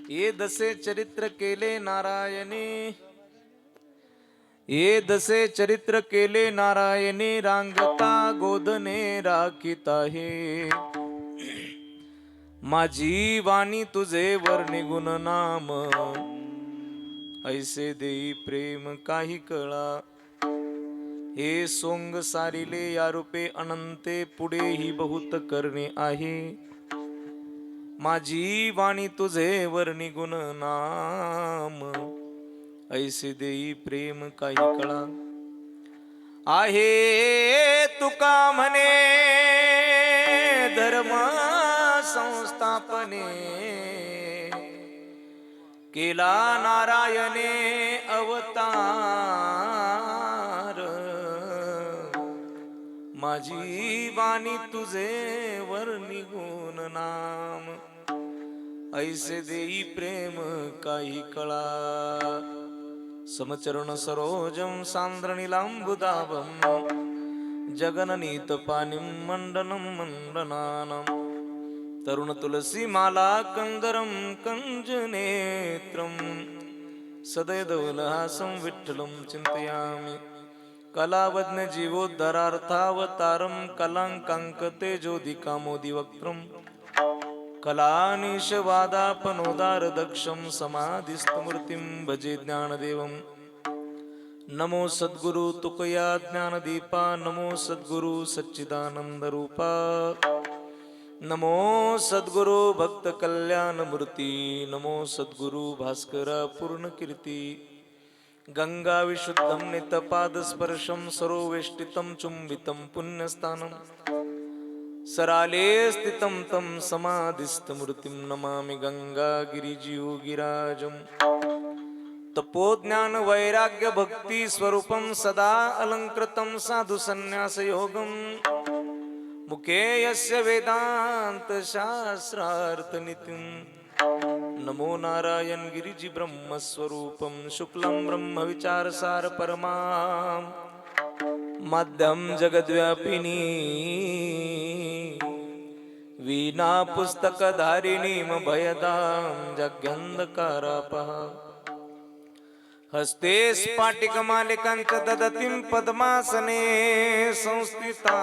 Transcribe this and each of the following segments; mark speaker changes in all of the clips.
Speaker 1: ये दसे चरित्र केले नारायणे, ये दसे चरित्र केले नारायणे, रांगता गोधने राखिता हे। माझी वाणी तुझे वर्णी गुण नाम, ऐसे देई प्रेम काही कळा। हे सोंग सारिले या रूपे अनंते, पुढे ही बहुत करणे आहे। माझी वाणी तुझे वर्णी गुण नाम, ऐसे देई प्रेम काही कळा। आहे तुका म्हणे धर्म संस्थापने, केला नारायणे अवतार। माझी वाणी तुझे वर्णी गुण नाम, ऐसे देई प्रेम काही कळा। समचरण सरोजं सांद्रनीलांबुदाभं, जगननीत पानिं मंडनं मंडनानं। तरुण तुलसी माला कंदरं कंजनेत्रं, सदैदवलहासं विठ्ठलं चिन्तयामि। कलावज्ञ जीवोद्धरार्थावतारं, कलाङ्काङ्कतेजोदिकामोदिवक्त्रम्। कलानिशवादापनोदारदक्षं, समाधिस्थमूर्तिं भजे ज्ञानदेवं। नमो सद्गुरु तुकया ज्ञानदीपा, नमो सद्गुरु सच्चिदानंदरूपा। नमो सद्गुरु भक्त कल्याणमूर्ती, नमो सद्गुरु भास्करा पूर्णकीर्ती। गंगा विशुद्धं नितपादस्पर्शं, सरोवेष्टितं चुंबितं पुण्यस्थानं। सराले स्थितं तं समाधिस्थमूर्तिं, नमामि गंगागिरिजियोगिराजं। तपोज्ञान वैराग्य भक्ति स्वरूपं, सदा अलंकृतं साधु संन्यास योगं। मुखे यस्य वेदांत शास्त्रार्थ नितिं, नमो नारायण गिरिजि ब्रह्मस्वरूपं। शुक्लं ब्रह्म विचारसार परमां, मध्यं जगद्व्यापिनी। वीणा पुस्तकधारिणीं भयदां जग्यन्धकारापः। हस्ते स्फाटिकमालिकां च ददतीं पद्मासने संस्थिता।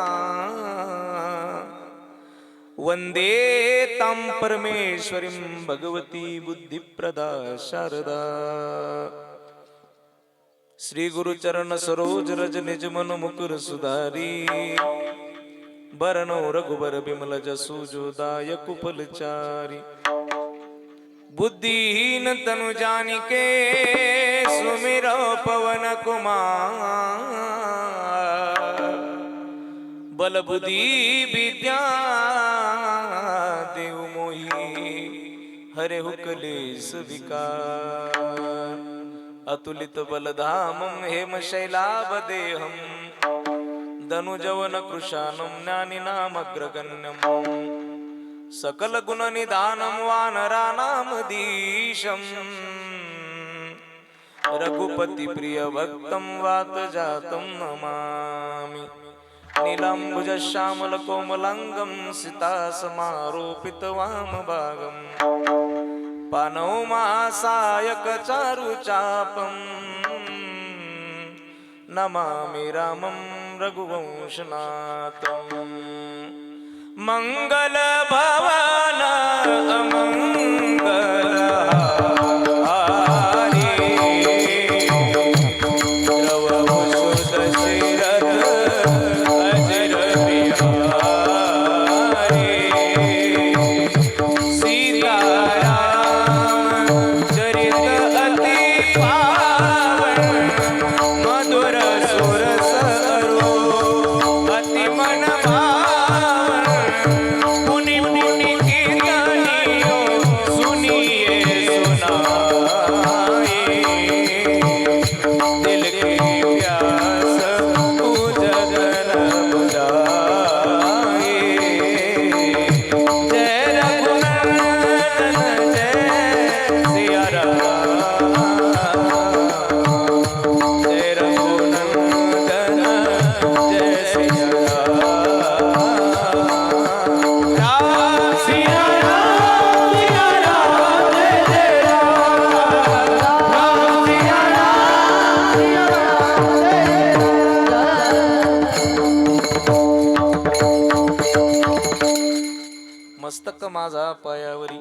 Speaker 1: वन्दे तां परमेश्वरीं भगवती बुद्धिप्रदा शारदा। श्री गुरुचरण सरोज रज निज मन मुकुर सुधारी, बरनौ रघुबर बिमल जसु जो दायक फलचारी। बुद्धिहीन तनु जानिके, सुमिरौ पवन कुमार। बल बुद्धि विद्या देव मोहि, हरे क्लेश विकार। अतुलित बलधामं हेमशैलावदेहं, दनुजवन कृशानं ज्ञानिनामग्रगण्यं। सकल गुण निधानं वानराणामधीशं, रघुपति प्रिय भक्तं वातजातं नमामि। नीलाम्बुज श्यामल कोमलांगं, सीतासमारोपित वामभागं। पानौ महासायक चारुचापं, नमामि रामं रघुवंशनाथं। मंगल भवन अमंगल हारी, द्रव सुत शिरथ अजर बिहारी। सीताराम चरित अति पावन, मधुर सुर सरो अति मन भावन। मुनि मुनि कीर्तनियो सुनिए माझा पायावरी,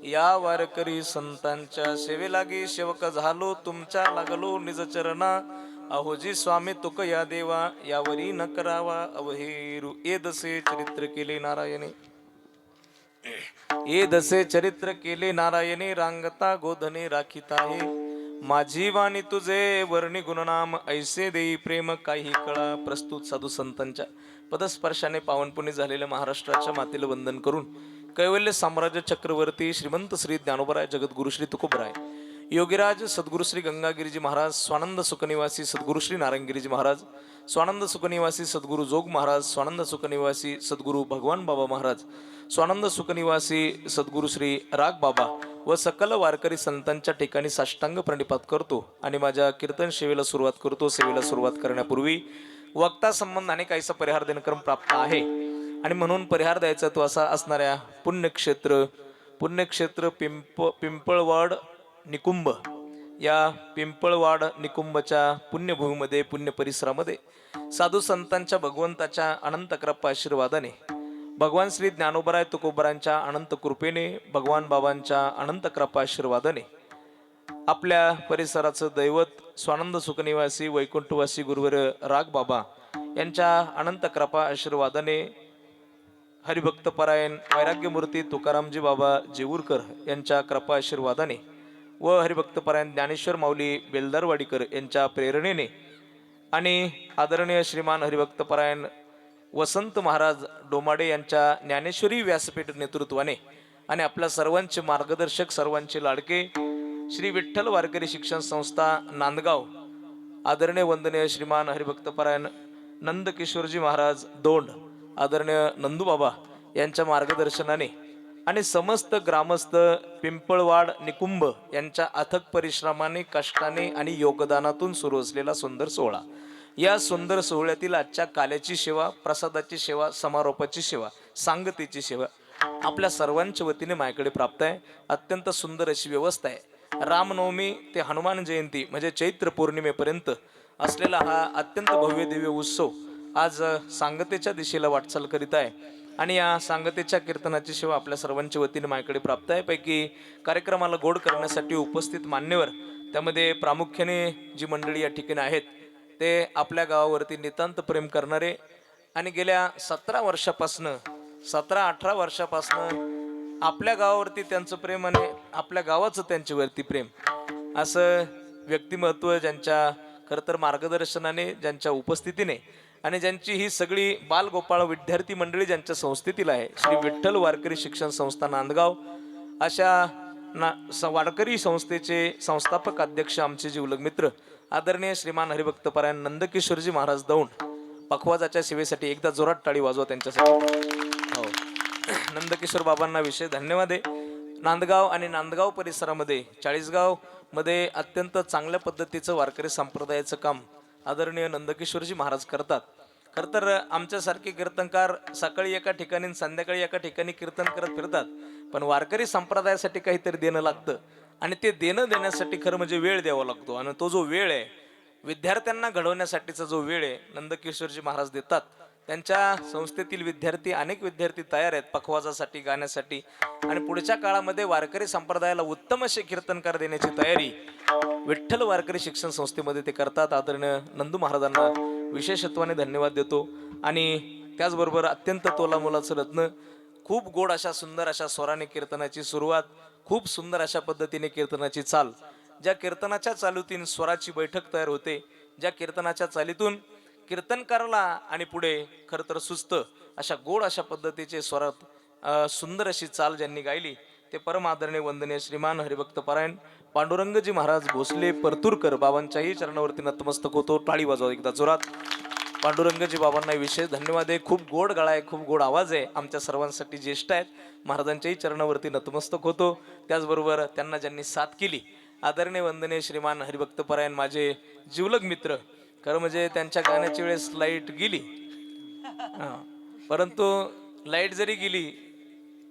Speaker 1: या वारकरी संतांच्या सेवेलागी सेवक झालो तुमच्या लागलो निज चरणा, अहोजी स्वामी तुक या देवा यावरी न करावा अवहेरू, एदसे चरित्र केले नारायणे, एदसे चरित्र केले नारायणे, रांगता गोधने राखीता आहे, माझी वाणी तुझे वर्णी गुणनाम, ऐसे देई प्रेम काही कळा. प्रस्तुत साधू संतांच्या पदस्पर्शाने पावनपुणी झालेल्या महाराष्ट्राच्या मातेला वंदन करून कैवल्य साम्राज्य चक्रवर्ती श्रीमंत श्री ज्ञानोबराय जगद्गुरु श्री तुकोबराय योगीराज सद्गुरु श्री गंगागिरीजी महाराज, स्वानंद सुखनिवासी सद्गुरु श्री नारायणगिरीजी महाराज, स्वानंद सुखनिवासी सद्गुरु जोग महाराज, स्वानंद सुखनिवासी सद्गुरु भगवान बाबा महाराज, स्वानंद सुखनिवासी सद्गुरु श्री राग बाबा व सकल वारकरी संतांच्या ठिकाणी साष्टांग प्रणिपात करतो आणि माझ्या कीर्तन सेवेला सुरुवात करतो. सेवेला सुरुवात करण्यापूर्वी वक्ता संबंधाने काहीसा परिहार दिनक्रम प्राप्त आहे आणि म्हणून परिहार द्यायचा तो असा असणाऱ्या पुण्यक्षेत्र पिंपळवाड निकुंभ, या पिंपळवाड निकुंभच्या पुण्यभूमीमध्ये पुण्य परिसरामध्ये साधू संतांच्या भगवंताच्या अनंत कृपा आशीर्वादाने, भगवान श्री ज्ञानोबराय तुकोबरांच्या अनंत कृपेने, भगवान बाबांच्या अनंत कृपा आशीर्वादाने आपल्या परिसराचं दैवत स्वानंद सुखनिवासी वैकुंठवासी गुरुवर राग बाबा यांच्या अनंत कृपा आशीर्वादाने हरिभक्तपरायण वैराग्यमूर्ती तुकारामजी बाबा जेऊरकर यांच्या कृपा आशीर्वादाने व हरिभक्तपरायण ज्ञानेश्वर माऊली बेलदारवाडीकर यांच्या प्रेरणेने आणि आदरणीय श्रीमान हरिभक्तपरायण वसंत महाराज डोमाडे यांच्या ज्ञानेश्वरी व्यासपीठ नेतृत्वाने आणि आपल्या सर्वांचे मार्गदर्शक, सर्वांचे लाडके श्री विठ्ठल वारकरी शिक्षण संस्था नांदगाव, आदरणीय वंदनीय श्रीमान हरिभक्तपरायण नंदकिशोरजी महाराज दोंड, आदरणीय नंदूबाबा यांच्या मार्गदर्शनाने आणि समस्त ग्रामस्थ पिंपळवाड निकुंभ यांच्या अथक परिश्रमाने, कष्टाने आणि योगदानातून सुरू असलेला सुंदर सोहळा, या सुंदर सोहळ्यातील आजच्या काल्याची सेवा, प्रसादाची सेवा, समारोपाची सेवा, सांगतेची सेवा आपल्या सर्वांच्या वतीने माझ्याकडे प्राप्त आहे. अत्यंत सुंदर अशी व्यवस्था आहे. रामनवमी ते हनुमान जयंती म्हणजे चैत्र पौर्णिमेपर्यंत असलेला हा अत्यंत भव्य दिव्य उत्सव आज सांगतेच्या दिशेला वाटचाल करीत आहे आणि या सांगतेच्या कीर्तनाची सेवा आपल्या सर्वांच्या वतीने माझ्याकडे प्राप्त आहे. पैकी कार्यक्रमाला गोड करण्यासाठी उपस्थित मान्यवर, त्यामध्ये प्रामुख्याने जी मंडळी या ठिकाणी आहेत ते आपल्या गावावरती नितांत प्रेम करणारे आणि गेल्या 17-18 वर्षापासनं आपल्या गावावरती त्यांचं प्रेम आणि आपल्या गावाचं त्यांच्यावरती प्रेम असं व्यक्तिमत्व, ज्यांच्या खरं तर मार्गदर्शनाने, ज्यांच्या उपस्थितीने आणि ज्यांची ही सगळी बालगोपाळ विद्यार्थी मंडळी ज्यांच्या संस्थेतील आहे, श्री विठ्ठल वारकरी शिक्षण संस्था नांदगाव, अशा वारकरी संस्थेचे संस्थापक अध्यक्ष आमचे जिवलग मित्र आदरणीय श्रीमान हरिभक्तपरायण नंदकिशोरजी महाराज दौंड, पखवाजाच्या सेवेसाठी एकदा जोरात टाळी वाजवा त्यांच्यासाठी. हो, नंदकिशोर बाबांना विशेष धन्यवाद आहे. नांदगाव आणि नांदगाव परिसरामध्ये 40गाव मध्ये अत्यंत चांगल्या पद्धतीचं वारकरी संप्रदायाचं काम आदरणीय नंदकिशोरजी महाराज करतात. खरं तर आमच्यासारखे कीर्तनकार सकाळी एका ठिकाणी संध्याकाळी एका ठिकाणी कीर्तन करत फिरतात, पण वारकरी संप्रदायासाठी काहीतरी देणं लागतं आणि ते देण्यासाठी खरं म्हणजे वेळ द्यावा लागतो. आणि तो जो वेळ आहे, विद्यार्थ्यांना घडवण्यासाठीचा जो वेळ आहे, नंदकिशोरजी महाराज देतात. त्यांच्या संस्थेतील विद्यार्थी, अनेक विद्यार्थी तयार आहेत पखवाजासाठी, गाण्यासाठी आणि पुढच्या काळामध्ये वारकरी संप्रदायाला उत्तम असे कीर्तनकार देण्याची तयारी विठ्ठल वारकरी शिक्षण संस्थेमध्ये ते करतात. आदरणीय नंदू महाराजांना विशेषत्वाने धन्यवाद देतो. आणि त्याचबरोबर अत्यंत तोलामोलाचं रत्न, खूप गोड अशा सुंदर अशा स्वराने कीर्तनाची सुरुवात, खूप सुंदर अशा पद्धतीने कीर्तनाची चाल, ज्या कीर्तनाच्या चालीतून स्वराची बैठक तयार होते, ज्या कीर्तनाच्या चालीतून कीर्तनकाराला आणि पुढे खरं तर सुस्त अशा गोड अशा पद्धतीचे स्वरात सुंदर अशी चाल ज्यांनी गायली ते परम आदरणीय वंदनीय श्रीमान हरिभक्तपरायण पांडुरंगजी महाराज भोसले परतूरकर बाबांच्याही चरणावरती नतमस्तक होतो. टाळी वाजवा एकदा जोरात. पांडुरंगजी बाबांना विशेष धन्यवाद आहे. खूप गोड गळा आहे, खूप गोड आवाज आहे, आमच्या सर्वांसाठी ज्येष्ठ आहेत. महाराजांच्याही चरणावरती नतमस्तक होतो. त्याचबरोबर त्यांना ज्यांनी साथ केली आदरणीय वंदनीय श्रीमान हरिभक्तपरायण माझे जिवलग मित्र, खरं म्हणजे त्यांच्या गाण्याच्या वेळेस लाईट गेली, परंतु लाईट जरी गेली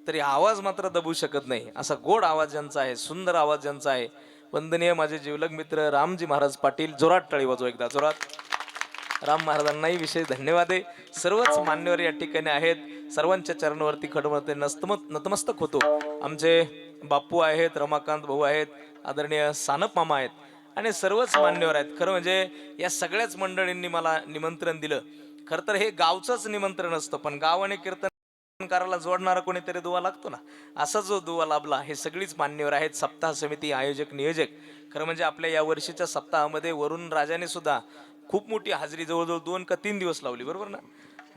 Speaker 1: तरी आवाज मात्र दबू शकत नाही, असा गोड आवाज ज्यांचा आहे, सुंदर आवाज ज्यांचा आहे, वंदनीय माझे जिवलग मित्र रामजी महाराज पाटील. जोरात टाळी वाजवा एकदा जोरात. राम महाराजांनाही विशेष धन्यवाद आहे. सर्वच मान्यवर या ठिकाणी आहेत. सर्वांच्या चरणावरती खडमते नतमस्तक होतो. आमचे बापू आहेत, रमाकांत भाऊ आहेत, आदरणीय सानप मामा आहेत आणि सर्वच मान्यवर आहेत. खरं म्हणजे या सगळ्याच मंडळींनी मला निमंत्रण दिलं. खरं तर हे गावचंच निमंत्रण असतं, पण गाव आणि कीर्तनकाराला जोडणारा कोणीतरी दुवा लागतो ना, असा जो दुवा लाभला. हे सगळीच मान्यवर आहेत, सप्ताह समिती आयोजक नियोजक. खरं म्हणजे आपल्या या वर्षीच्या सप्ताहामध्ये वरुण राजाने सुद्धा खूप मोठी हाजरी, जवळजवळ 2 का 3 दिवस लावली, बरोबर ना?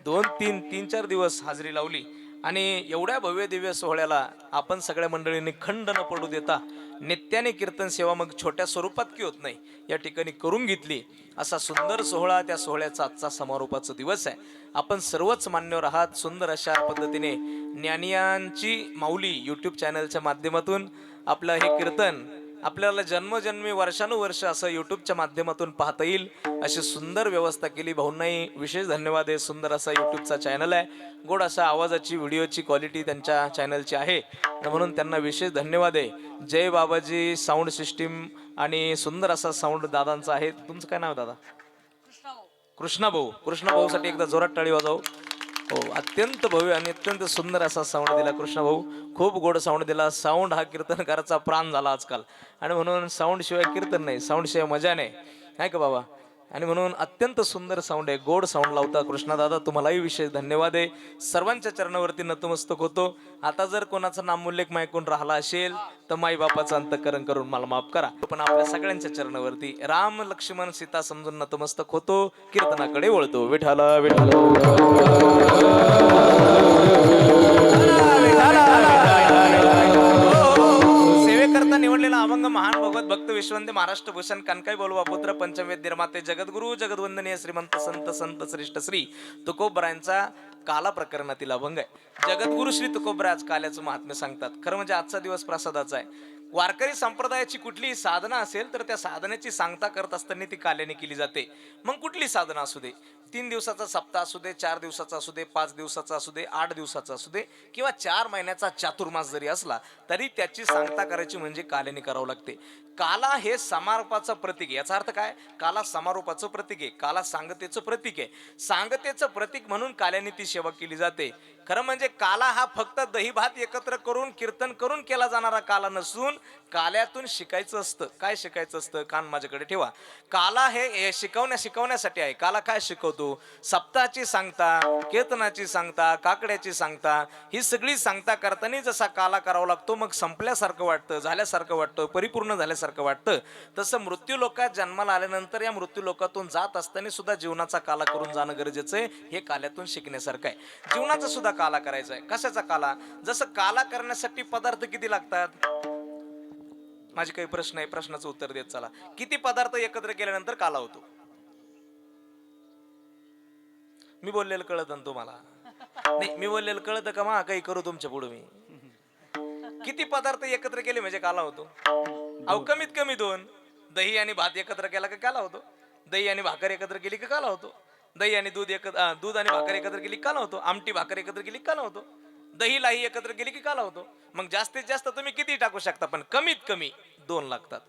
Speaker 1: 2-3 4 दिवस हाजरी लावली आणि एवढ्या भव्य दिव्य सोहळ्याला आपण सगळ्या मंडळींनी खंड न पडू देता नित्याने कीर्तन सेवा, मग छोट्या स्वरूपात की होत नाही, या ठिकाणी करून घेतली. असा सुंदर सोहळा, त्या सोहळ्याचा आजचा समारोपाचा दिवस आहे. आपण सर्वच मान्यवर आहात. सुंदर अशा पद्धतीने ज्ञानियांची माऊली यूट्यूब चॅनलच्या माध्यमातून आपलं हे कीर्तन आपल्याला जन्मजन्मी वर्षानुवर्ष असं यूट्यूबच्या माध्यमातून पाहता येईल, अशी सुंदर व्यवस्था केली. भाऊंनाही विशेष धन्यवाद आहे. सुंदर असा यूट्यूबचा चॅनल आहे, गोड अशा आवाजाची व्हिडिओची क्वालिटी त्यांच्या चॅनलची आहे, म्हणून त्यांना विशेष धन्यवाद आहे. जय बाबाजी साऊंड सिस्टीम आणि सुंदर असा साऊंड दादांचा आहे. तुमचं काय नाव दादा? कृष्णा भाऊ. कृष्णा भाऊ साठी एकदा जोरात टाळी वाजव. हो, अत्यंत भव्य आणि अत्यंत सुंदर असा साऊंड दिला कृष्णा भाऊ. खूप गोड साऊंड दिला. साऊंड हा कीर्तनकाराचा प्राण झाला आजकाल, आणि म्हणून साऊंड शिवाय कीर्तन नाही, साऊंड शिवाय मजा नाही, नाही का बाबा? आणि म्हणून अत्यंत सुंदर साऊंड आहे, गोड साऊंड लावता कृष्णा दादा. तुम्हालाही विशेष धन्यवाद आहे. सर्वांच्या चरणावरती नतमस्तक होतो. आता जर कोणाचा नामोल्लेख मायकून राहिला असेल तर माई बापाचं अंतःकरण करून मला माफ करा. पण आपल्या सगळ्यांच्या चरणावरती राम लक्ष्मण सीता समजून नतमस्तक होतो, कीर्तनाकडे वळतो. विठाला सेवेकरता निवडलेला अभंग महान भगवत भक्त विश्वंदे महाराष्ट्र भूषण कनकाई बोलवा पुत्र पंचवेद निर्माते जगद्गुरु जगद्वंदनीय श्रीमंत संत संत श्रेष्ठ श्री तुकोबरायांचा काला प्रकरणातील अभंग आहे. जगद्गुरु श्री तुकोबराज काल्याचं महात्म्य सांगतात. खरं म्हणजे आजचा दिवस प्रसादाचा आहे. वारकरी संप्रदायाची कुठलीही साधना असेल तर त्या साधनेची सांगता करत असताना ती काल्याने केली जाते. मग कुठली साधना असू दे, 3 दिवसाचा सप्ताह असू दे, 4 दिवसाचा असू दे, 5 दिवसाचा असू दे, 8 दिवसाचा असू दे, किंवा 4 महिन्याचा चातुर्मास जरी असला तरी त्याची सांगता करायची म्हणजे काल्याने करावं लागते. काला हे समारोपाचं प्रतीक आहे. याचा अर्थ काय? काला समारोपाचं प्रतीक आहे, काला सांगतेचं प्रतीक आहे. सांगतेचं प्रतीक म्हणून काल्याने ती सेवा केली जाते. खरं म्हणजे काला हा फक्त दही भात एकत्र करून कीर्तन करून केला जाणारा काला नसून काल्यातून शिकायचं असतं. काय शिकायचं असतं? कान माझ्याकडे ठेवा. काला हे शिकवण्यासाठी आहे. काला काय शिकवतो? सप्ताहाची सांगता, कीर्तनाची सांगता, काकड्याची सांगता, ही सगळी सांगता करताना जसा काला करावा लागतो, मग संपल्यासारखं वाटतं, झाल्यासारखं वाटतं, परिपूर्ण झाल्यासारखं वाटतं. तसं मृत्यू लोकात जन्माला आल्यानंतर या मृत्यू लोकातून जात असताना सुद्धा जीवनाचा काला करून जाणं गरजेचं आहे. हे काल्यातून शिकण्यासारखं आहे. जीवनाचा सुद्धा काला करायचा आहे. कशाचा काला? जसं काला करण्यासाठी पदार्थ किती लागतात? माझे काही प्रश्न आहे, प्रश्नाचं उत्तर देत चला. किती पदार्थ एकत्र केल्यानंतर काला होतो? मी बोललेलं कळत ना तुम्हाला? नाही, मी बोललेलं कळतं का? मा काही करू तुमच्या पुढे मी? किती पदार्थ एकत्र केले म्हणजे काला होतो? अहो, कमीत कमी 2. दही आणि भात एकत्र केला का काला होतो? दही आणि भाकर एकत्र केली का काला होतो? दही आणि दूध आणि भाकर एकत्र केली काला होतो? आमटी भाकर एकत्र केली काला होतो? दही लाही एकत्र केली की काला होतो? मग जास्तीत जास्त तुम्ही किती टाकू शकता, पण कमीत कमी 2 लागतात.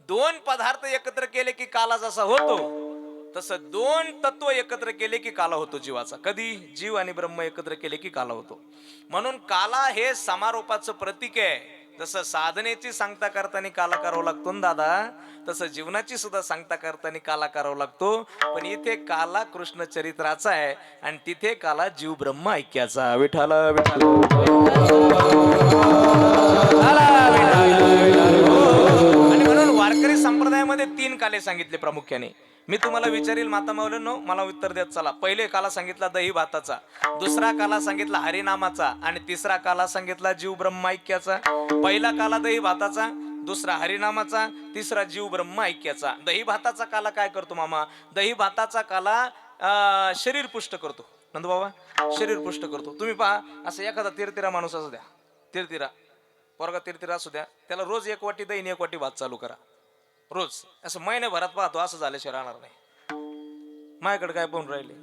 Speaker 1: 2 पदार्थ एकत्र केले की काला जसा होतो, तसं 2 तत्व एकत्र केले की काला होतो जीवाचा. कधी? जीव आणि ब्रह्म एकत्र केले की काला होतो. म्हणून काला हे समारोपाचं प्रतीक आहे. जसं साधनेची सांगता करताना काला करावं लागतो ना दादा, तसं जीवनाची सुद्धा सांगता करताना काला करावं लागतो. पण इथे काला कृष्ण चरित्राचा आहे आणि तिथे काला जीव ब्रह्म ऐक्याचा. विठाला विठाला. आणि म्हणून वारकरी संप्रदायामध्ये 3 काले सांगितले प्रामुख्याने. मी तुम्हाला विचारील माता माऊलींनो, मला उत्तर देत चला. पहिले काला सांगितला दही भाताचा, दुसरा काला सांगितला हरिनामाचा, आणि तिसरा काला सांगितला जीव ब्रह्म ऐक्याचा. पहिला काला दही भाताचा, दुसरा हरिनामाचा, तिसरा जीव ब्रह्म ऐक्याचा. दही भाताचा काला काय करतो मामा? दही भाताचा काला शरीर पुष्ट करतो. नंदू बाबा, शरीर पुष्ट करतो. तुम्ही पहा, असं एखादा तिरतिरा माणूस असू द्या, तिरतिरा पोरगा तिरतिरा असू द्या, त्याला रोज 1 वाटी दही आणि 1 वाटी भात चालू करा. रोज असं महिन्याभरात पाहतो, असं झाल्याशिवाय राहणार नाही. माझ्याकडे काय पाहून राहिले?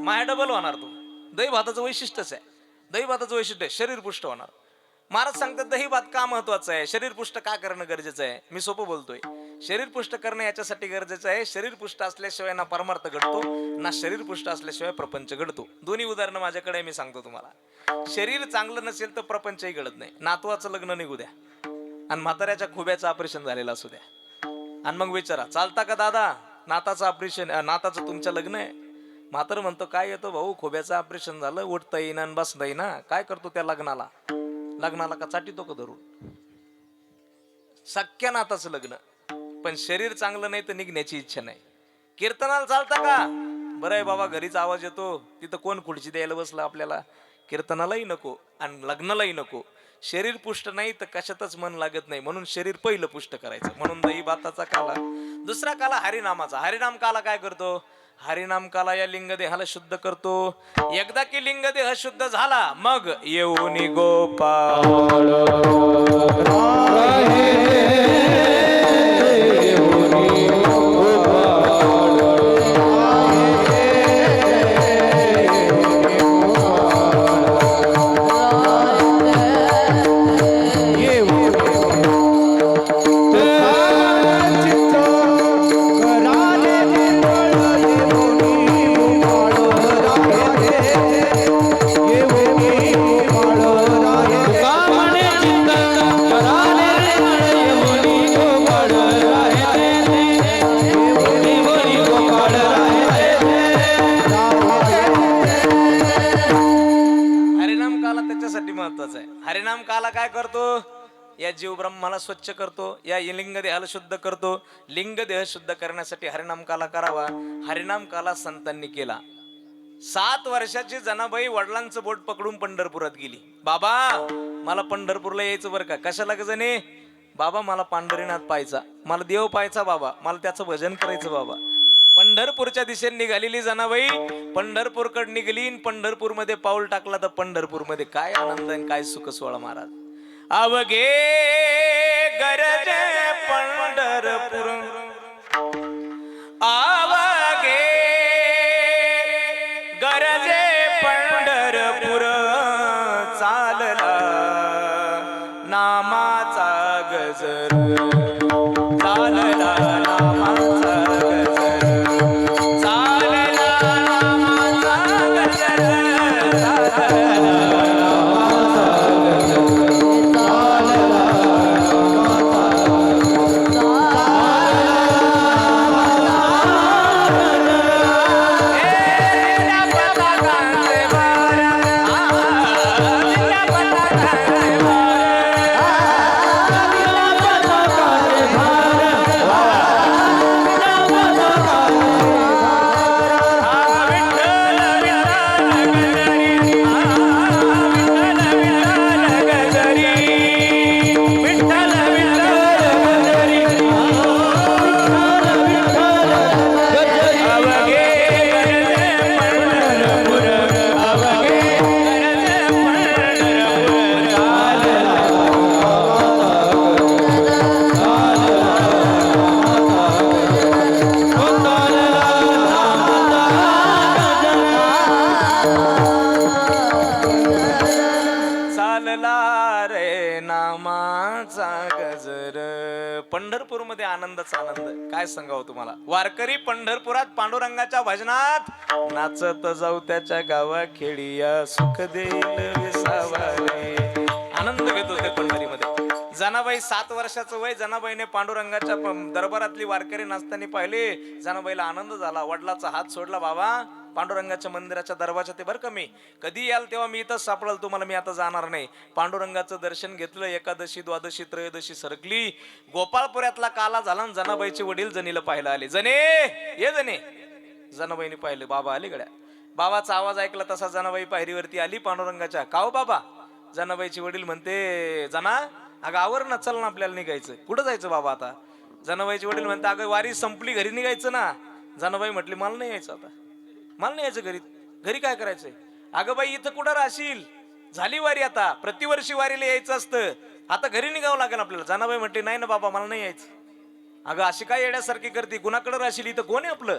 Speaker 1: माया डबल होणार. तो दही भाताचं वैशिष्ट्यच आहे. दही भाताचं वैशिष्ट्य आहे, शरीर पुष्ट होणार. महाराज सांगतात दही भात का महत्वाचं आहे, शरीर पुष्ट का करणं गरजेचं आहे. मी सोपं बोलतोय. शरीर पुष्ट करणं याच्यासाठी गरजेचं आहे, शरीर पुष्ट असल्याशिवाय ना परमार्थ घडतो ना शरीर पुष्ट असल्याशिवाय प्रपंच घडतो. दोन्ही उदाहरणं माझ्याकडे मी सांगतो तुम्हाला. शरीर चांगलं नसेल तर प्रपंचही घडत नाही. नातवाचं लग्न निघू द्या आणि म्हाताऱ्याच्या खोब्याचं ऑपरेशन झालेलं असू द्या आणि मग विचारा चालता का दादा, नाताचं ऑपरेशन, नाताचं तुमचं लग्न आहे. म्हातारं म्हणतो काय येतो भाऊ, खोब्याचं ऑपरेशन झालं, उठता येईना आणि बसता येईना, काय करतो त्या लग्नाला का चाटीतो का धरून. सख्या नाताचं लग्न, पण शरीर चांगलं नाही तर निघण्याची इच्छा नाही. कीर्तनाला चालता का, बरं आहे बाबा, घरीच आवाज येतो, तिथं कोण खुर्ची द्यायला बसलं आपल्याला. कीर्तनालाही नको आणि लग्नालाही नको. शरीर पुष्ट नाही तर कशातच मन लागत नाही, म्हणून शरीर पहिलं पुष्ट करायचं. म्हणून दही भाताचा काला. दुसरा काला हरिनामाचा. हरिनाम काला काय करतो, हरिनाम काला या लिंगदेहाला शुद्ध करतो. एकदा की लिंगदेह शुद्ध झाला मग येऊन गोपाळ महत्वाचं आहे. हरिनाम काला काय करतो, या जीव ब्रह्माला स्वच्छ करतो, या लिंग देहाला शुद्ध करतो. लिंग देह शुद्ध करण्यासाठी हरिनाम काला करावा. हरिनाम काला संतांनी केला. 7 वर्षाची जनाबाई वडिलांचं बोट पकडून पंढरपुरात गेली. बाबा मला पंढरपूरला यायचं बरं का. कशाला ग जणे, बाबा मला पांढरीनाथ पाहायचा, मला देव पाहायचा बाबा, मला त्याचं भजन करायचं बाबा. पंढरपूरच्या दिशेने निघालेली जनाबाई पंढरपूरकडे निघाली. पंढरपूर मध्ये पाऊल टाकला तर पंढरपूर मध्ये काय आनंद आणि काय सुख सोहळा. महाराज अवघे गरजे पंढरपूर, अवघे गरजे पंढरपूर, चालला नामाचा गजर, चालला नामाचा पंढरपूरमध्ये आनंदाचा आनंद काय सांगावं तुम्हाला. वारकरी पंढरपुरात पांडुरंगाच्या भजनात नाचत जाऊ त्याच्या गावा खेडिया, सुख देईल विसावारे. आनंद घेतो ते पंढरीमध्ये. जनाबाई 7 वर्षाचं वय, जनाबाईने पांडुरंगाच्या दरबारातली वारकरी नाचताना पाहिले. जनाबाईला आनंद झाला, वडिलाचा हात सोडला. बाबा पांडुरंगाच्या मंदिराच्या दरवाजा ते बरं का, मी कधी याल तेव्हा मी इथंच सापडल तुम्हाला, मी आता जाणार नाही. पांडुरंगाचं दर्शन घेतलं. एकादशी द्वादशी त्रयोदशी सरकली. गोपाळपुऱ्यातला काला झाला. जनाबाईचे वडील जनीला पाहायला आले. जने ये जने. जनाबाईने पाहिलं, बाबा आले गड्या. बाबाचा आवाज ऐकला तसा जनाबाई पायरीवरती आली पांडुरंगाच्या. काव बाबा. जनाबाईचे वडील म्हणते, जना अगं आवर ना, चल ना आपल्याला निघायचं. कुठं जायचं बाबा आता. जनाबाईचे वडील म्हणते, अगं वारी संपली, घरी निघायचं ना. जनाबाई म्हटली, मला नाही यायचं आता, मला नाही यायचं घरी. घरी काय करायचंय. अगं बाई इथं कुठं राहशील, झाली वारी आता, प्रतिवर्षी वारीला यायचं असतं, आता घरी निघावं लागेल आपल्याला. जनाबाई म्हटली, नाही ना बाबा मला नाही यायचं. अगं अशी काय येण्यासारखी करते, कुणाकडे राहशील, इथं कोण आहे आपलं,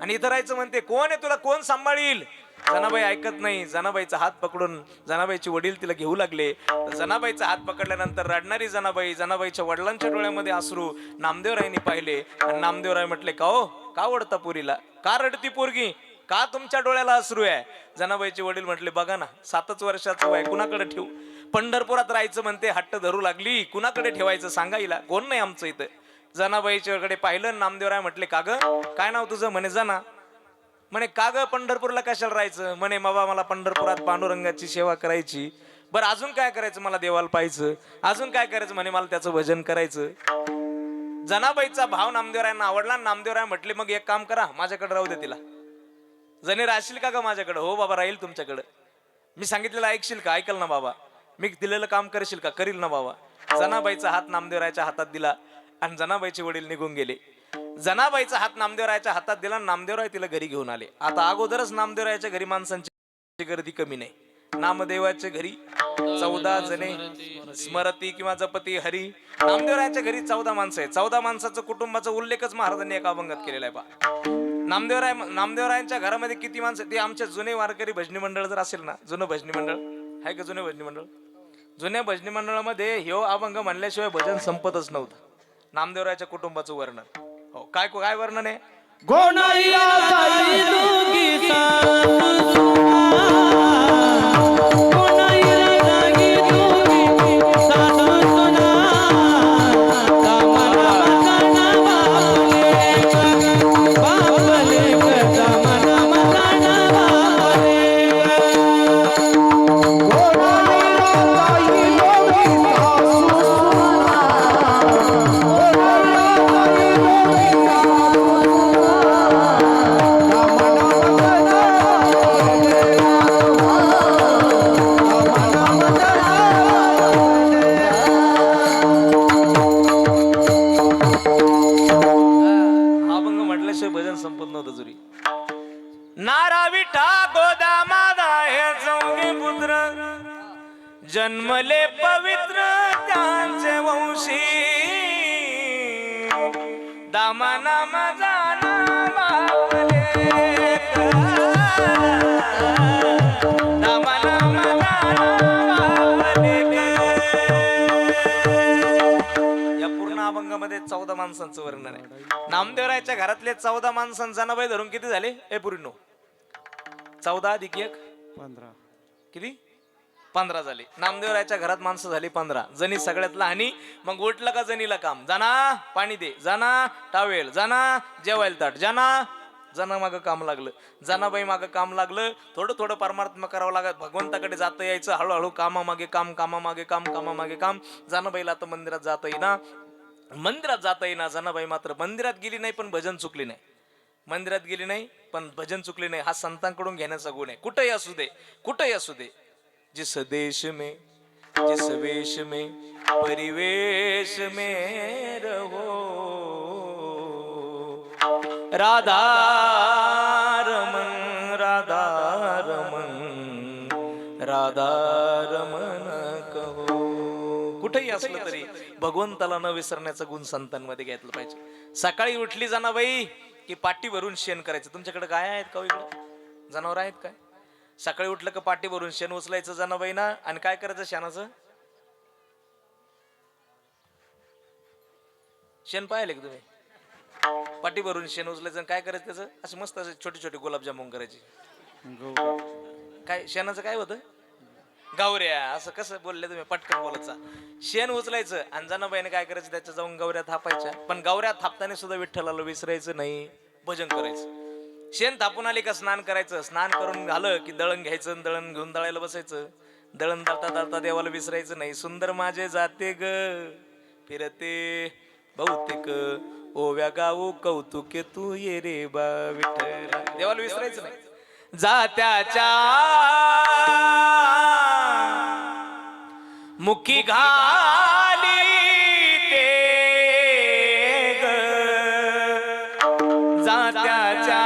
Speaker 1: आणि इथं राहायचं म्हणते. कोण आहे तुला, कोण सांभाळील. जनाबाई ऐकत नाही. जनाबाईचा हात पकडून जनाबाईचे वडील तिला घेऊ लागले. जनाबाईचा हात पकडल्यानंतर रडणारी जनाबाई, जनाबाईच्या वडिलांच्या डोळ्यामध्ये अश्रू नामदेवरायांनी पाहिले. आणि नामदेवराय म्हटले, का हो, का ओढता पोरीला, का रडती पोरगी, का तुमच्या डोळ्याला अश्रू आहे? जनाबाईचे वडील म्हटले, बघा ना, 7च वर्षाचं वय, कुणाकडे ठेवू? पंढरपुरात राहायचं म्हणते, हट्ट धरू लागली, कुणाकडे ठेवायचं सांगा हिला, कोण नाही आमचं इथं. जनाबाईच्या कडे पाहिलं. नामदेवराय म्हटले, का ग, काय नाव तुझं? म्हणे जना. म्हणे, का ग पंढरपूरला कशाला राहायचं? म्हणे, बाबा मला पंढरपुरात पांडुरंगाची सेवा करायची. बरं अजून काय करायचं? मला देवाला पाहायचं. अजून काय करायचं? म्हणे, मला त्याचं भजन करायचं. जनाबाईचा भाव नामदेवरायांना आवडला. नामदेवराय म्हटले, मग एक काम करा, माझ्याकडे राहू दे तिला. जणे राहशील का ग माझ्याकडे? हो बाबा, राहील तुमच्याकडे. मी सांगितलेलं ऐकशील का? ऐकल ना बाबा. मी दिलेलं काम करशील का? करील ना बाबा. जनाबाईचा हात नामदेवरायच्या हातात दिला आणि जनाबाईचे वडील निघून गेले. जनाबाईचा हात नामदेवरायच्या हातात दिला. नामदेवराय तिला घरी घेऊन आले. आता अगोदरच नामदेवरायच्या घरी माणसांची गर्दी कमी नाही. नामदेवाच्या घरी 14 जणे स्मरती किंवा जपती हरी. नामदेवरायांच्या घरी 14 माणसं आहेत. 14 माणसाचं कुटुंबाचा उल्लेखच महाराजांनी एका अभंगात केलेला आहे पहा. नामदेवरायांच्या घरामध्ये किती माणसं? ते आमच्या जुने वारकरी भजनी मंडळ जर असेल ना, जुनं भजनी मंडळ आहे का? जुने भजनी मंडळ, जुन्या भजनी मंडळामध्ये ह्यो अभंग म्हणल्याशिवाय भजन संपतच नव्हतं. नामदेवरायांच्या कुटुंबाचं वर्णन. हो, काय काय वर्णन आहे? भजन संपत नव्हतं जुरी. नारा विठा गोदामादा हे चौघे पुत्र जन्मले पवित्र त्यांचे वंशी. दामाना मजाना बापले दामाना मजाना बापले. या पूर्ण अभंगामध्ये 14 माणसांचं वर्णन आहे. नामदेवरायच्या घरातले 14 माणसां जनाबाई धरून किती झाले? ए पुरीनो, 14 अधिक 1 15. किती? 15 झाले. नामदेवरायच्या घरात माणसं झाली 15 जणी. सगळ्यात लहानी. मग उठलं का जणीला काम, जाना पाणी दे, जाना टावेल, जाना जेवायला ताट, जाना. जना मागं काम लागलं. जनाबाई मागं काम लागलं. थोडं थोडं परमात्मा करावं लागत. भगवंताकडे जाता यायचं. हळूहळू कामामागे काम, कामामागे काम, कामामागे काम. जनाबाईला आता मंदिरात जाता येईना. मंदिरात जाता येईना. जनाबाई मात्र मंदिरात गेली नाही पण भजन चुकली नाही. मंदिरात गेली नाही पण भजन चुकली नाही. हा संतांकडून घेण्याचा गुण आहे. कुठेही असू दे, कुठेही असू दे. जिस देश में जिस वेश में परिवेश में रहो, राधा रमन राधा रमन राधा रमन कहो. कुठेही असलं तरी भगवंताला न विसरण्याचा गुण संतांमध्ये घेतला पाहिजे. सकाळी उठली जनाबाई की पाटी भरून शेण करायचं. तुमच्याकडे गाय आहेत का? इकडे जनावर आहेत काय? सकाळी उठलं का पाटी भरून शेण उचलायचं जनाबाईना. आणि काय करायचं शेणाचं? शेण पाहिले का तुम्ही? पाटी भरून शेण उचलायचं. काय करायचं त्याचं? असे मस्त असे छोटे छोटे गुलाबजामुन करायचे. काय शेणाचं काय होतं? गौऱ्या. असं कसं बोलले तुम्ही? पटकन बोलायचा. शेण उचलायचं आणि जनाबाईने काय करायचं? त्याच्या जाऊन गौऱ्या थापायच्या. पण गौऱ्या थापताना सुद्धा विठ्ठलाला विसरायचं नाही, भजन करायचं. शेण थापून आली का स्नान करायचं. स्नान करून झालं की दळण घ्यायचं. दळण घेऊन दळायला बसायचं. दळण दळता दळता देवाला विसरायचं नाही. सुंदर माझे जाते ग फिरते बहुतेक ओव्या गाऊ कौतुके तू ये रे बा विठ्ठला. देवाला विसरायचं नाही. जात्याच्या मुखी घाली ते ग, जात्याच्या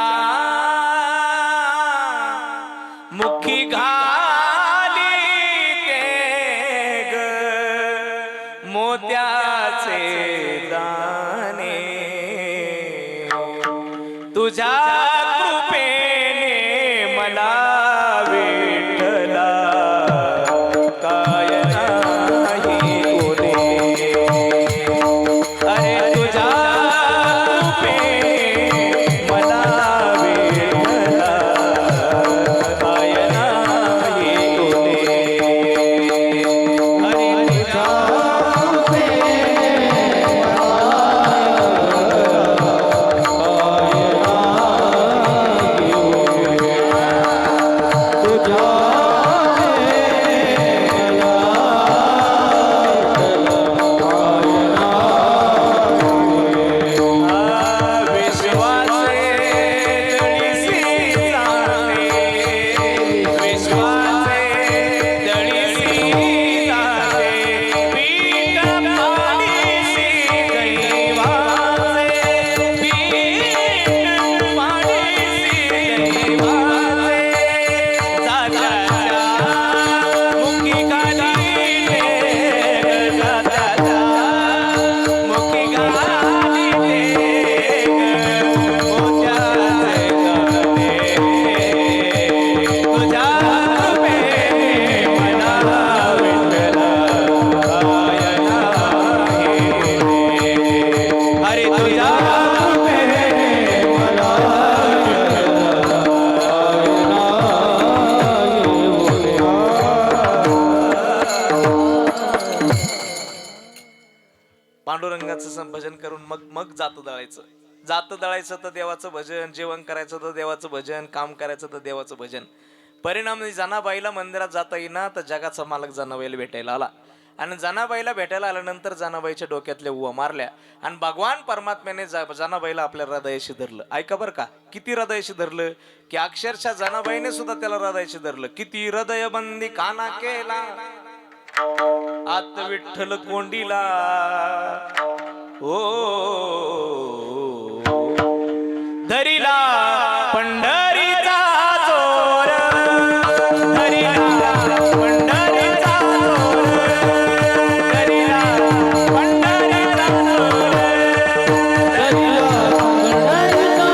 Speaker 1: मुखी घाली ते ग, मोत्याचे दाणे तुझ्या कृपेने मला पांडुरंगाचं भजन करून मग मग जातं दळायचं. जातं दळायचं तर देवाचं भजन, जेवण करायचं तर देवाचं भजन, काम करायचं तर देवाचं भजन. परिणाम जनाबाईला मंदिरात जाता येईना तर जगाचा मालक जनाबाईला भेटायला आला. आणि जनाबाईला भेटायला आल्यानंतर जनाबाईच्या डोक्यातल्या उवा मारल्या आणि भगवान परमात्म्याने जनाबाईला आपल्या हृदयाशी धरलं. ऐका बरं का, किती हृदयाशी धरलं की अक्षरशः जनाबाईने सुद्धा त्याला हृदयाशी धरलं. किती हृदय बंदी काना केला आत विठ्ठल कोंडीला, ओ धरिला पंढरीचा चोर, धरिला पंढरीचा चोर, धरिला पंढरीचा चोर, धरिला पंढरीचा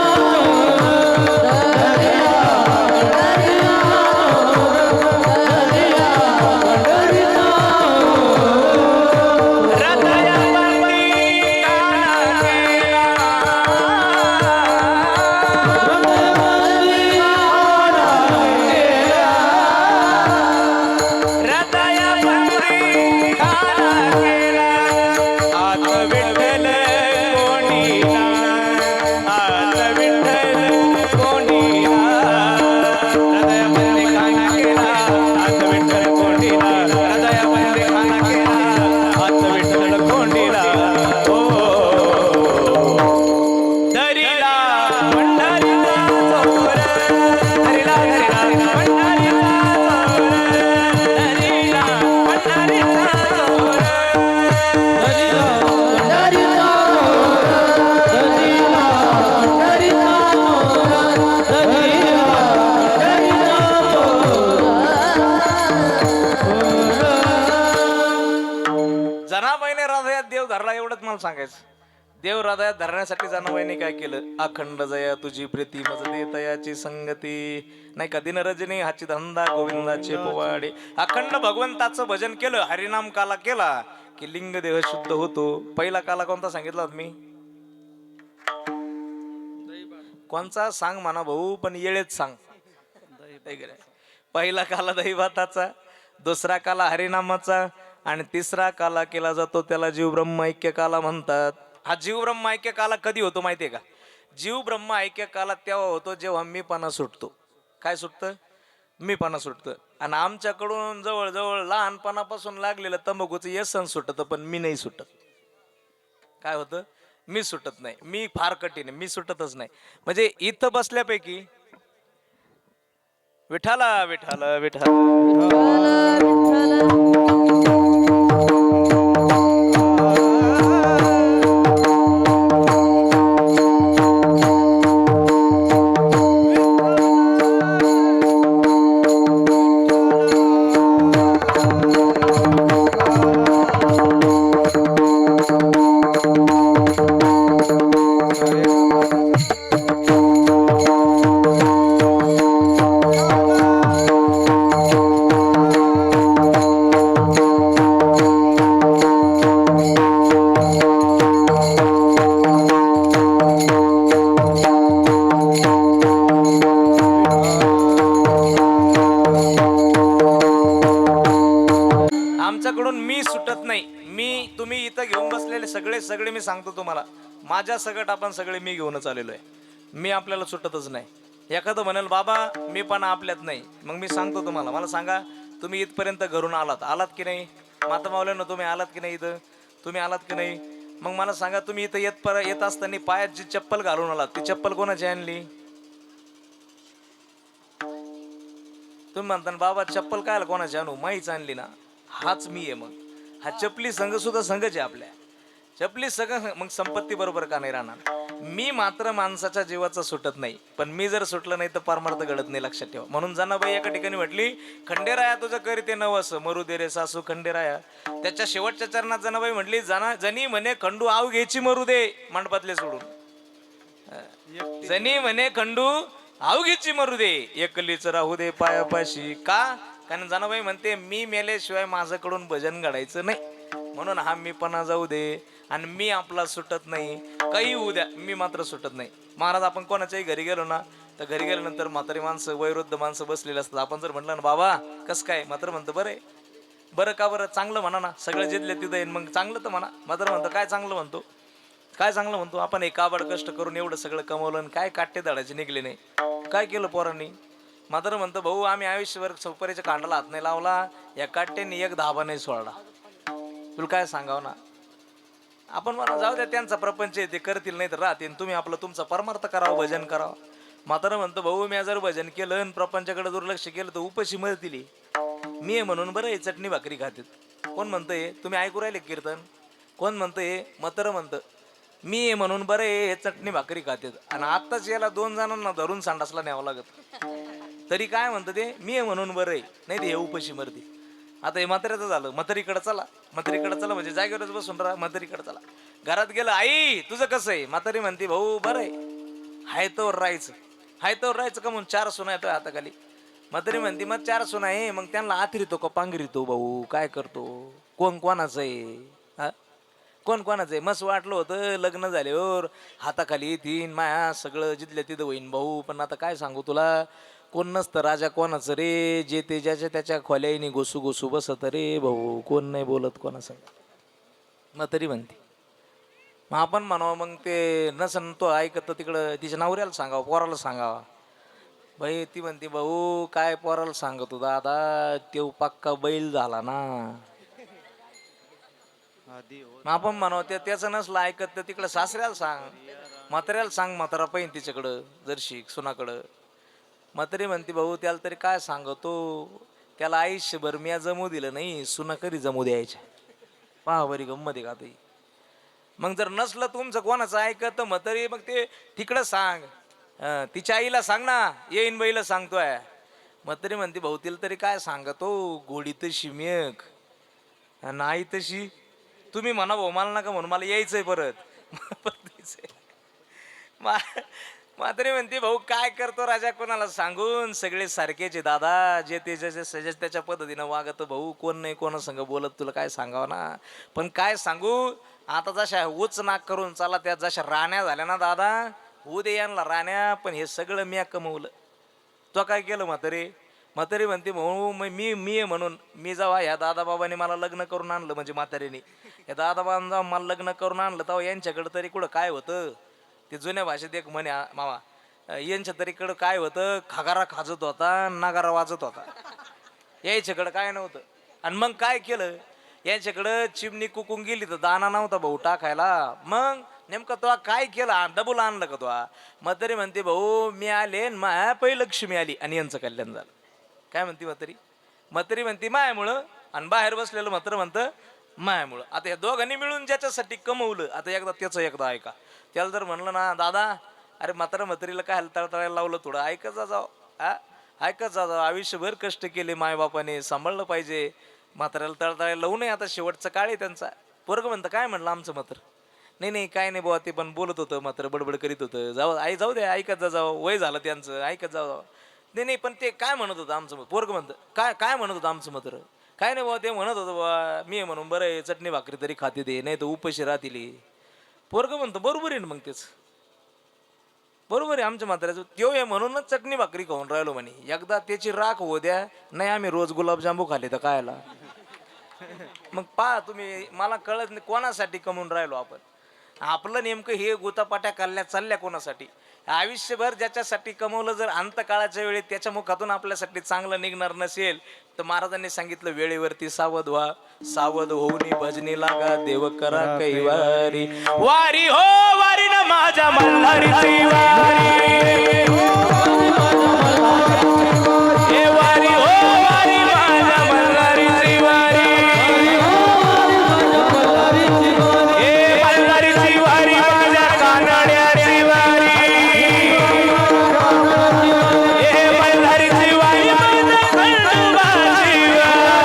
Speaker 1: सांगायचं. देव हृदयात धरण्यासाठी जनाबाईने काय केलं, अखंड जया तुझी प्रीती मज देतयाची संगती, नाही का दिन रजनी हाची धंदा गोविंदाचे पोवाडे. अखंड भगवंताचं भजन केलं, हरिनाम काला केला की लिंग देह शुद्ध होतो. पहिला काला कोणता सांगितला मी? कोणचा सांग म्हणा भाऊ, पण येळेच सांग. पहिला काला दही भाताचा, दुसरा काला हरिनामाचा आणि तिसरा काला केला जातो त्याला जीव ब्रह्म ऐक्य काला म्हणतात. हा जीव ब्रह्म ऐक्य काला कधी होतो माहितीये का? जीव ब्रह्म ऐक्य काला तेव्हा होतो जेव्हा मीपणा सुटतो. काय सुटतं? मीपणा सुटतं. आणि आमच्याकडून जवळजवळ लहानपणापासून लागलेलं तंबाखूचं व्यसन सुटतं, पण मी नाही सुटत. काय होतं? मी सुटत नाही. मी फार कठीण आहे, मी सुटतच नाही. म्हणजे इथं बसल्यापैकी विठाला विठाला विठाला मी सुटत नाही. तुम्ही इथं घेऊन बसलेले सगळे मी सांगतो तुम्हाला, माझ्या सगट आपण सगळे मी घेऊनच आलेलो आहे. मी आपल्याला सुटतच नाही. एखादं म्हणाल बाबा मी पण आपल्यात नाही, मग मी सांगतो तुम्हाला. मला सांगा, तुम्ही इथपर्यंत घरून आलात की नाही? माता मावल्यानं तुम्ही आलात की नाही? इथं तुम्ही आलात की नाही? मग मला सांगा, तुम्ही इथं येत असताना पायात जी चप्पल घालून आलात, ती चप्पल कोणाची आणली? तुम्ही म्हणता बाबा चप्पल काय कोणाची आणू, माहीच आणली ना. हाच मी आहे. मग हा चपली संघ सुद्धा संघच आहे आपल्या. चपली संघ मग संपत्ती बरोबर का नाही राहणार? मी मात्र माणसाच्या जीवाचा सुटत नाही, पण मी जर सुटलं नाही तर परमार्थ घडत नाही, लक्षात ठेवा. म्हणून जनाबाई एका ठिकाणी म्हटली, खंडेराया तुझं करीते नवस मरू दे रे सासू खंडेराया. त्याच्या शेवटच्या चरणात जनाबाई म्हटली, जनी म्हणे खंडू आव घ्यायची मरू दे, मंडपातले सोडून. जनी म्हणे खंडू अवघीची मरू दे, एकलीच राहू दे पायापाशी. का? कारण जनाबाई म्हणते मी मेल्याशिवाय माझ्याकडून भजन घडायचं नाही. म्हणून हा मीपणा जाऊ दे आणि मी आपला सुटत नाही. काही होऊ द्या, मी मात्र सुटत नाही. महाराज, आपण कोणाच्याही घरी गेलो ना, तर घरी गेल्यानंतर म्हातारी माणसं वयोवृद्ध माणसं बसलेली असतात. आपण जर म्हटलं ना बाबा कस काय, मात्र म्हणतं बरं आहे. बरं का बरं, चांगलं म्हणा ना, सगळं जिथले तिथं येईन मग चांगलं तर म्हणा. म्हातारं म्हणतो काय चांगलं म्हणतो, काय चांगलं म्हणतो, आपण एक काबड कष्ट करून एवढं सगळं कमवलं आणि काय काटे धडाचे निघले नाही, काय केलं पोरांनी. म्हातारं म्हणतं भाऊ आम्ही आयुष्यभर सुपारीच्या कांडाला हात नाही लावला, या काट्याने एक धाबा नाही सोडला. तुला काय सांगावं ना. आपण म्हणा जाऊ द्या, त्यांचा प्रपंच आहे, ते करतील नाही तर राहतील, तुम्ही आपलं तुमचा परमार्थ करावं, भजन करावं. म्हातारं म्हणतं भाऊ मी जर भजन केलं आणि प्रपंचाकडे दुर्लक्ष केलं तर उपाशी मरतील. मी आहे म्हणून बरं आहे चटणी भाकरी खातात. कोण म्हणतंय, तुम्ही ऐकू राहिले कीर्तन, कोण म्हणतंय, म्हातारं म्हणतं मी आहे म्हणून बरं आहे हे चटणी भाकरी खातात आणि आत्ताच याला 2 जणांना धरून संडासला न्यावं लागत, तरी काय म्हणतं ते मी आहे म्हणून बरं आहे, नाही ते हे उपाशी मरते. आता हे म्हाताऱ्याचं झालं, म्हातारीकडे चला, म्हातारीकडे चला म्हणजे जागेवरच बसून राहा, म्हातारीकडे चला. घरात गेलं आई तुझं कसं आहे, म्हातारी म्हणते भाऊ बरं आहे, हाय तोवर राहायचं, हाय तोवर राहायचं का म्हणून 4 सुना येतोय हाताखाली. म्हातारी म्हणते मग 4 सुना आहे मग त्यांना आथरीतो का पांघरितो भाऊ, काय करतो, कोण कोणाचं आहे, हा कोण कोणाचं आहे. मस्त वाटलं होतं लग्न झाल्यावर हाताखाली येतीन माया सगळं जिथल्या तिथं होईन भाऊ, पण आता काय सांगू तुला, कोण नसतं राजा कोणाचं रे, जे ते ज्याच्या त्याच्या खोल्याईनी घोसू घोसू बसत रे भाऊ, कोण नाही बोलत कोणाचं. मग तरी म्हणते मग आपण म्हणावं मग ते नसन तो ऐकत तर तिकडं तिच्या नवऱ्याला सांगावं, पोराला सांगावा. बाई ती म्हणते भाऊ काय पोराला सांगतो दादा, तो पक्का बैल झाला ना. मग आपण म्हणावं त्याचं नसलं ऐकत तर तिकडं सासऱ्याला सांग, म्हाताऱ्याला सांग, म्हातारा पाहिजे तिच्याकडं जरशी सुनाकडं. म्हातारी म्हणते भाऊ त्याला तरी काय सांगतो, त्याला आयुष्यभर मी जमू दिलं नाही, सुना कधी जमू द्यायच्या. पहा बरी गंमत आहे का ती. मग जर नसलं तुमचं कोणाचं ऐकत म्हातारी मग ते तिकडं सांग, तिच्या आईला सांग ना, येईन बाईला सांगतोय. म्हातारी म्हणते भाऊ तिला तरी काय सांगतो, गोडी तशी मेक नाही तशी, तुम्ही म्हणा भाऊ मला नका म्हणून, मला यायचंय परत. म्हातारी म्हणते भाऊ काय करतो राजा कोणाला सांगून, सगळे सारखेचे दादा, जे ते जसे त्याच्या पद्धतीनं वागत भाऊ, कोण नाही कोणा संग बोलत, तुला काय सांगावं ना. पण काय सांगू आता, जशा उच नाक करून चला त्या जशा राण्या झाल्या ना दादा, होऊ दे यांना राण्या, पण हे सगळं मी कमवलं. तो काय केलं म्हातारी, म्हातारी म्हणते भाऊ मी आहे म्हणून, मी जेव्हा ह्या दादाबाबांनी मला लग्न करून आणलं, म्हणजे म्हातारीने या दादाबाबांना जेव्हा मला लग्न करून आणलं तेव्हा यांच्याकडं तरी कुठं काय होतं, ते जुन्या भाषेत एक म्हणे मामा, यांच्या तरीकडं काय होतं, खगारा खाजत होता नगारा वाजत होता, यायच्याकडं काय नव्हतं. आणि मग काय केलं, यांच्याकडं चिमणी कुकून गेली तर दाना नव्हता भाऊ टाकायला, मग नेमकं तो काय केलं, डबल आणलं का तो. म्हातारी म्हणते भाऊ मी आले माया पहिली लक्ष्मी आली आणि यांचं कल्याण झालं. काय म्हणते म्हातारी, म्हातारी म्हणते मायामुळं, आणि बाहेर बसलेलं म्हातारं म्हणतं मायामुळं. आता या दोघांनी मिळून ज्याच्यासाठी कमवलं, आता एकदा त्याचं एकदा ऐका. त्याला जर म्हणलं ना दादा, अरे म्हातारा म्हातारीला काय तळतळायला लावलं, थोडं ऐकत जा जाऊ, ऐकत जा जाऊ, आयुष्यभर कष्ट केले मायबापाने, सांभाळलं पाहिजे, म्हाताऱ्याला तळतळायला लावू नये, आता शेवटचा काळ आहे त्यांचा. पोरगं म्हणतं काय म्हणलं आमचं म्हातारं, नाही नाही काय नाही बुवा, ते पण बोलत होतं म्हातारं, बडबड करीत होतं, जाऊ आई जाऊ दे ऐकत जा जाऊ, वय झालं त्यांचं, ऐकत जाऊ. नाही नाही पण ते काय म्हणत होतं आमचं, पोरगं म्हणतं काय काय म्हणत होतं आमचं म्हातारं, काय नाही बुवा ते म्हणत होतं बुवा मी म्हणून बरं आहे, चटणी भाकरी तरी खाते ते, नाही तर उपाशी राहतील. पोरगं म्हणतं बरोबर आहे ना, मग तेच बरोबर आहे आमच्या म्हाताऱ्याचं, त्यो आहे म्हणूनच चटणी भाकरी खाऊन राहिलो म्हणे, एकदा त्याची राख होऊ द्या, नाही आम्ही रोज गुलाबजांबू खाले तर कायला. मग पहा तुम्ही, मला कळत नाही कोणासाठी कमवून राहिलो आपण, आपलं नेमकं हे गोतापाट्या काढल्या चालल्या कोणासाठी, आयुष्यभर ज्याच्यासाठी कमवलं, जर अंतकाळाच्या वेळी त्याच्या मुखातून आपल्यासाठी चांगलं निघणार नसेल तर महाराजांनी सांगितलं वेळेवरती सावध व्हा, सावध होऊन भजनी लागा, देव करा कैवारी, वारी हो वारी ना माझ्या मल्हारीची वारी, हे वारी हो वारी माझ्या मल्हारीची वारी, हे मल्हारीची वारी माझ्या कानड्याची वारी, हे मल्हारीची वारी माझ्या खंडोबाची वारी,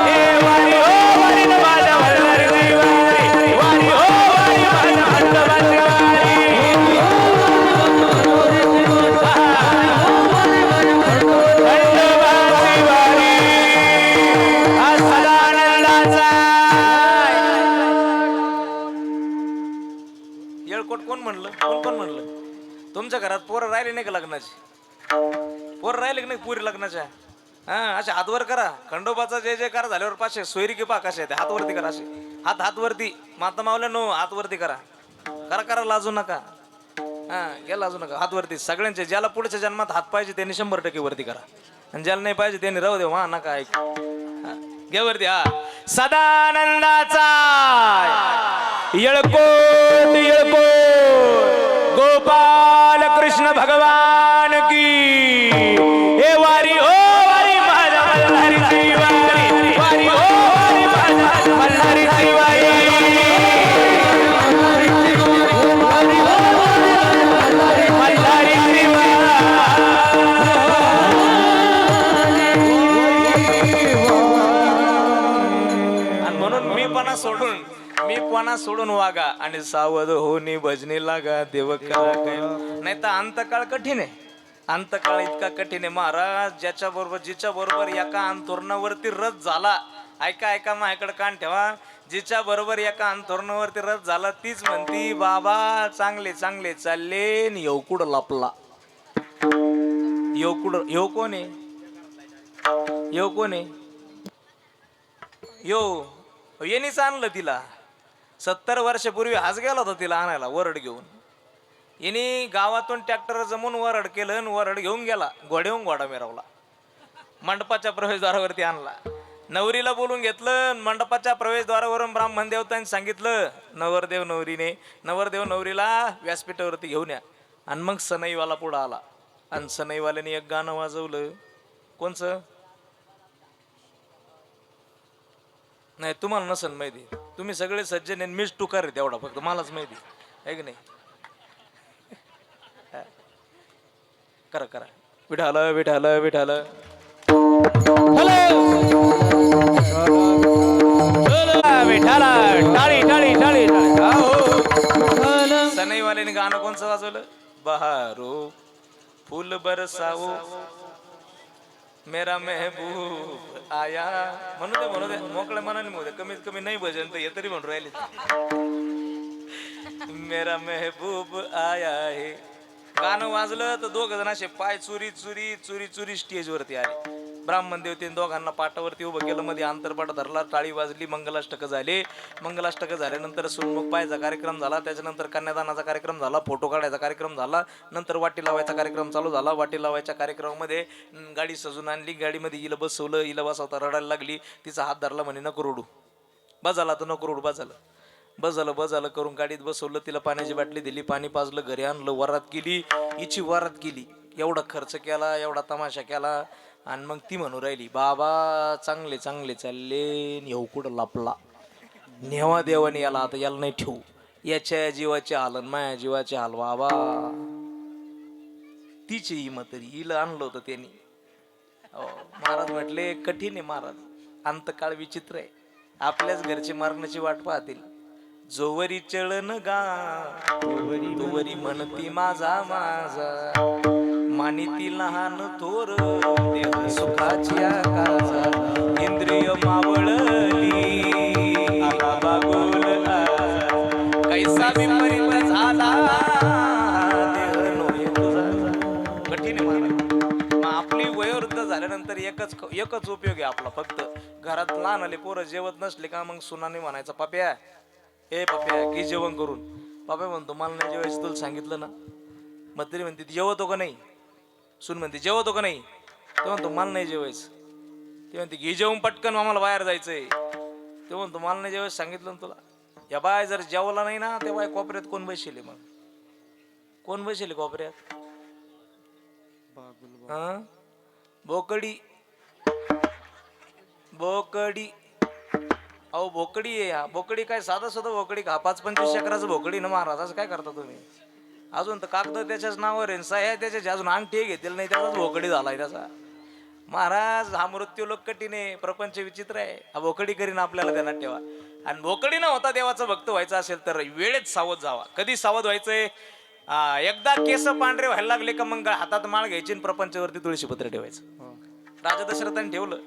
Speaker 1: हे वारी हो वारी ना माझ्या मल्हारीची वारी, वारी हो वारी माझ्या खंडोबाची वारी, खंडोबाची वारी हा सदानंदाचा. येळकोट कोण म्हणलं, कोण म्हणलं, तुमच्या घरात पोरं राहिले नाही का लग्नाची, पोरं राहिले की नाही पुरी लग्नाच्या, हा असे हात वर करा. खंडोबाचा जय जयकार झाल्यावर पाचशे सोयरी की पा कसे येते हात वरती करा. असे हात वरती. माता मावल्या नो हात वरती करा. करा लाजू नका. हा घ्या लाजू नका. हात वरती सगळ्यांचे. ज्याला पुढच्या जन्मात हात पाहिजे त्यांनी 100% वरती करा. आणि ज्याला नाही पाहिजे त्यांनी राहू दे. वा नका ऐक. घ्या वरती. हा सदानंदाचा येळकोट येळकोट गोपाल कृष्ण भगवान की हे वारी हो वारी माझा मल्हारी श्री वारी वारी हो वारी माझा मल्हारी श्री वारी मल्हारी श्री आणि म्हणून मी पणा सोडून वागा आणि सावध होनी भजनी लागा देव करा काय. नाही तर अंतकाळ कठीण आहे. अंतकाळ इतका कठीण आहे महाराज. ज्याच्या बरोबर जिच्या बरोबर एका अंतोरणावरती रथ झाला. ऐका माझ्याकडे कान ठेवा. जिच्या बरोबर एका अंतोरणावरती रथ झाला तीच म्हणती बाबा चांगले चांगले चालले येवकुड लपला. येव कोण आहे? येव कोण आहे? येणीच आणलं तिला. 70 वर्षापूर्वी आज गेला होता तिला आणायला वरड घेऊन. येणी गावातून ट्रॅक्टर जमून वरड केलं आणि वरड घेऊन गेला. घोड्याहून घोडा मिरवला. मंडपाच्या प्रवेशद्वारावरती आणला. नवरीला बोलून घेतलं. मंडपाच्या प्रवेशद्वारावरून ब्राह्मण देवतांनी सांगितलं नवरदेव नवरीला व्यासपीठावरती घेऊन या. आणि मग सनईवाला पुढं आला. आणि सनईवाल्याने एक गाणं वाजवलं. कोणचं? नाही तुम्हाला नसन माहिती. तुम्ही सगळे सज्जन आहे. मीच टुकार आहे तेवढा फक्त मलाच माहिती आहे की नाही. करा विठाल विठाल विठाल. विठाला टाळी टाळी टाळी. सनईवाल्याने गाणं कोणचं वाजवलं? बहारो फूल बरसाओ मेरा मेहबूब आया. म्हणू दे मोकळ्या मनाने म्हणू दे. कमीत कमी नाही भजन तर हे तरी म्हणून राहिले. मेरा मेहबूब आया आहे गाणं वाजलं तर दोघ जण असे पाय चुरी स्टेजवरती आले. ब्राह्मण देवतेने दोघांना पाटावरती उभं केलं. मध्ये आंतरपाट धरला. टाळी वाजली. मंगलाष्टक झाले. मंगलाष्टक झाल्यानंतर सुनमुख पायाचा कार्यक्रम झाला. त्याच्यानंतर कन्यादानाचा कार्यक्रम झाला. फोटो काढायचा कार्यक्रम झाला. नंतर वाटी लावायचा कार्यक्रम चालू झाला. वाटी लावायच्या कार्यक्रमामध्ये गाडी सजून आणली. गाडीमध्ये हिला बसवलं. हिला बसवता रडायला लागली. तिचा हात धरला म्हणे नको रडू. बस झाला तर नको रडू. बस झालं करून गाडीत बसवलं. तिला पाण्याची बाटली दिली. पाणी पाजलं. घरी आणलं. वरात केली. हिची वरात केली. एवढा खर्च केला. एवढा तमाशा केला. आणि मग ती म्हणू राहिली बाबा चांगले चांगले चालले येऊ कुठं लपला. नेवा देवाने याला आता याला नाही ठेवू. याच्या जीवाचे हाल माया जीवाचे हाल बाबा. तिची हिमतरी हिला आणलं होतं त्यांनी. महाराज म्हटले कठीण आहे महाराज. अंतकाळ विचित्र आहे. आपल्याच घरची मरणाची वाट पाहतील. जोवरी चळण गा तोवरी म्हणती माझा मानिती लहान थोर देव सुखाची आकाचा इंद्रिय मावळली आला बागोल कैसा विपरीत झाला देह नोये तुझा. कठीण आहे महाराज. मग आपली वयोवृद्ध झाल्यानंतर एकच उपयोग आहे आपला. फक्त घरात लहान आले पोरं जेवत नसले का मग सुनाने म्हणायचं पप्या घे जेवण करून. पप्या म्हणतो मला नाही जेवायचं तुला सांगितलं ना. मग तरी म्हणते जेवतो का नाही. सून म्हणते जेवतो का नाही. तो म्हणतो मला नाही जेवायचं. ते म्हणते घे जेवून पटकन आम्हाला बाहेर जायचंय. ते म्हणतो मला नाही जेवायचं सांगितलं ना तुला. या बाय जर जेवला नाही ना तेव्हा कोपऱ्यात कोण बसेल. मग कोण बसेल कोपऱ्यात. बोकडी अहो बोकडी आहे. बोकडी काय साधा सुद्धा बोकडी का 5-25 एकराचं बोकडी ना महाराज. असं काय करता तुम्ही. अजून तर कागद त्याच्याच नावावर आहे. सह्या त्याच्याची अजून अंगठी घेतील नाही त्याचाच भोकडी झालाय त्याचा. महाराज हा मृत्यू लोक कठीण आहे. प्रपंच विचित्र आहे. हा भोकडी करीन आपल्याला ध्यानात ठेवा. आणि भोकडी न होता देवाचं भक्त व्हायचं असेल तर वेळेत सावध जावा. कधी सावध व्हायचंय. एकदा केस पांढरे व्हायला लागले का मग हातात माळ घ्यायची प्रपंचावरती तुळशीपत्र ठेवायचं. राजा दशरथाने ठेवलं.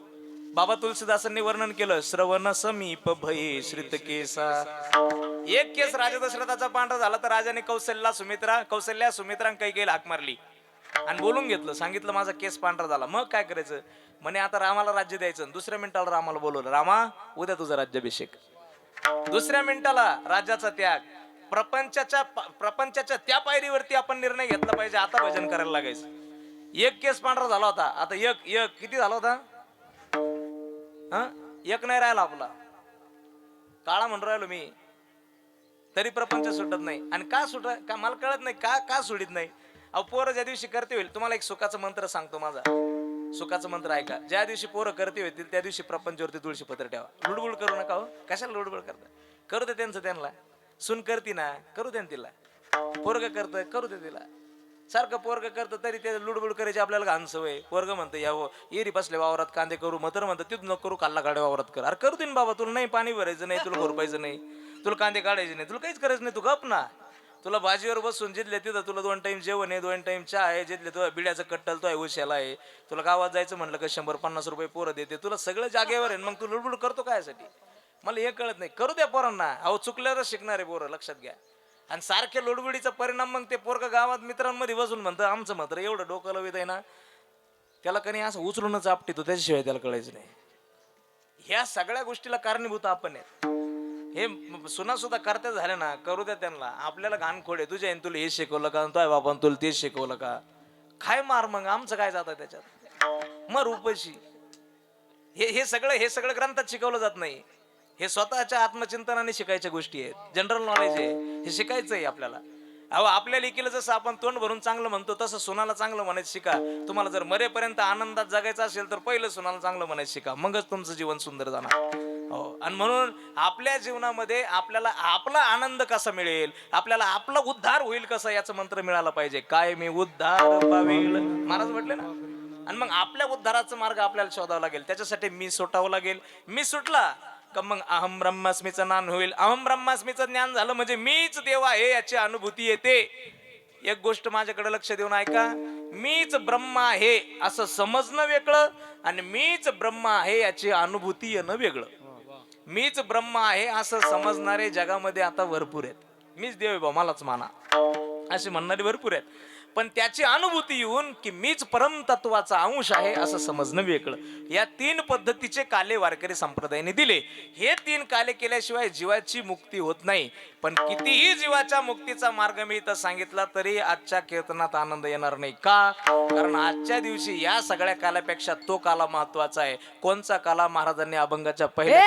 Speaker 1: बाबा तुलसीदासांनी वर्णन केलं श्रवण समीप भये श्रित केसा. एक केस राजा दशरथाचा पांढरा झाला तर राजाने कौशल्या सुमित्रां कैकेयीला हाक मारली. आणि बोलून घेतलं, सांगितलं माझा केस पांढरा झाला. मग काय करायचं म्हणे, आता रामाला राज्य द्यायचं. दुसऱ्या मिनिटाला रामाला बोलवलं, रामा उद्या तुझा राज्याभिषेक. दुसऱ्या मिनिटाला राज्याचा त्याग. प्रपंचाच्या त्या पायरीवरती आपण निर्णय घेतला पाहिजे. आता भजन करायला लागायचं. एक केस पांढरा झाला होता, आता एक किती झाला होता? एक नाही राहिला आपला, काळा म्हणून राहिलो मी, तरी प्रपंच सुटत नाही. आणि का मला कळत नाही का सुटत नाही. अहो पोरं ज्या दिवशी करते होईल, तुम्हाला एक सुखाचा मंत्र सांगतो माझा. सुखाचं मंत्र ऐका. ज्या दिवशी पोरं करते होतील त्या दिवशी प्रपंचावरती तुळशी पत्र ठेवा. लुडबुड करू नका. हो कशाला लुडबुड करता? करू दे त्यांचं त्यांना. सून करती ना, करू दे तिला. पोरग करतोय, करू दे तिला. सारखं पोरग करतं तरी ते लुडबुड करायची आपल्याला घाण सवय. पोरग म्हणतं यावं येरी बसले वावरात कांदे करू, मतर म्हणतं तिथून नको करू, खाल्ला काढे वावरात कर. अरे करू दे ना बाबा, तुला नाही पाणी भरायचं नाही, तुला भरपायचं नाही, तुला कांदे काढायचे नाही, तुला काहीच करायचं नाही, तू गप ना. तुला भाजीवर बसून जिथले तिथं तुला 2 टाइम जेवण आहे, 2 टाइम चहा आहे, जिथले तुला बिड्याचं कट्टल तो आहे, उशाला आहे. तुला गावात जायचं म्हणलं का 100-50 रुपये पोरं देते, तुला सगळं जागेवर आहे. मग तू लुडबुड करतो काय साठी? मला हे कळत नाही. करू द्या पोरांना. अहो चुकल्यावरच शिकणारे पोरं, लक्षात घ्या. आणि सारख्या लोडबुडीचा परिणाम मग ते पोरग गावात मित्रांमध्ये बसून म्हणतं आमचं मात्र एवढं डोकं लवित आहे ना, त्याला कधी असं उचलूनच आपटितो, त्याच्याशिवाय त्याला कळायचं नाही. ह्या सगळ्या गोष्टीला कारणीभूत आपण आहे. हे सुना सुद्धा करते झाले ना, करू द्या त्यांना. आपल्याला घाण खोडे तुझ्या तुला हे शिकवलं का, तो बापान तुला तेच शिकवलं का, काय मार मग आमचं काय जातं त्याच्यात, मग उपाशी. हे सगळं ग्रंथात शिकवलं जात नाही. हे स्वतःच्या आत्मचिंतनाने शिकायच्या गोष्टी आहेत. जनरल नॉलेज आहे, हे शिकायचं आहे आपल्याला. अहो आपल्या लेकीला जसं आपण तोंड भरून चांगलं म्हणतो, तसं सुनाला चांगलं म्हणायचं शिका. तुम्हाला जर मरेपर्यंत आनंदात जगायचं असेल तर पहिलं सुनाला चांगलं म्हणायचं शिका, मगच तुमचं जीवन सुंदर जाणार. हो, आणि म्हणून आपल्या जीवनामध्ये आपल्याला आपला आनंद कसा मिळेल, आपल्याला आपला उद्धार होईल कसा, याचं मंत्र मिळाला पाहिजे. काय मी उद्धार पावेल, महाराज म्हटले ना. आणि मग आपल्या उद्धाराचा मार्ग आपल्याला शोधावा लागेल. त्याच्यासाठी मी सुटावं लागेल. मी सुटला का मग अहम ब्रह्मास्मीचं ज्ञान होईल. अहम ब्रह्मास्मीचं ज्ञान झालं म्हणजे मीच देव आहे याची अनुभूती येते. एक गोष्ट माझ्याकडे लक्ष देऊन ऐका. मीच ब्रह्म आहे असं समजणं वेगळं आणि मीच ब्रह्म आहे याची अनुभूती येणं वेगळं. मीच ब्रह्म आहे असं समजणारे जगामध्ये आता भरपूर आहेत. मीच देव आहे बा, मलाच माना असे म्हणणारे भरपूर आहेत. पण त्याची अनुभूती येऊन की मीच परमतत्वाचा अंश आहे असं समजणं वेगळं. या 3 पद्धतीचे काले वारकरी संप्रदायाने दिले. हे 3 काले केल्याशिवाय जीवाची मुक्ती होत नाही. पण कितीही जीवाच्या मुक्तीचा मार्ग मी इथं सांगितला तरी आजच्या कीर्तनात आनंद येणार नाही. का? कारण आजच्या दिवशी या सगळ्या कालापेक्षा तो काला महत्वाचा आहे. कोणचा काला? महाराजांनी अभंगाच्या पहिल्या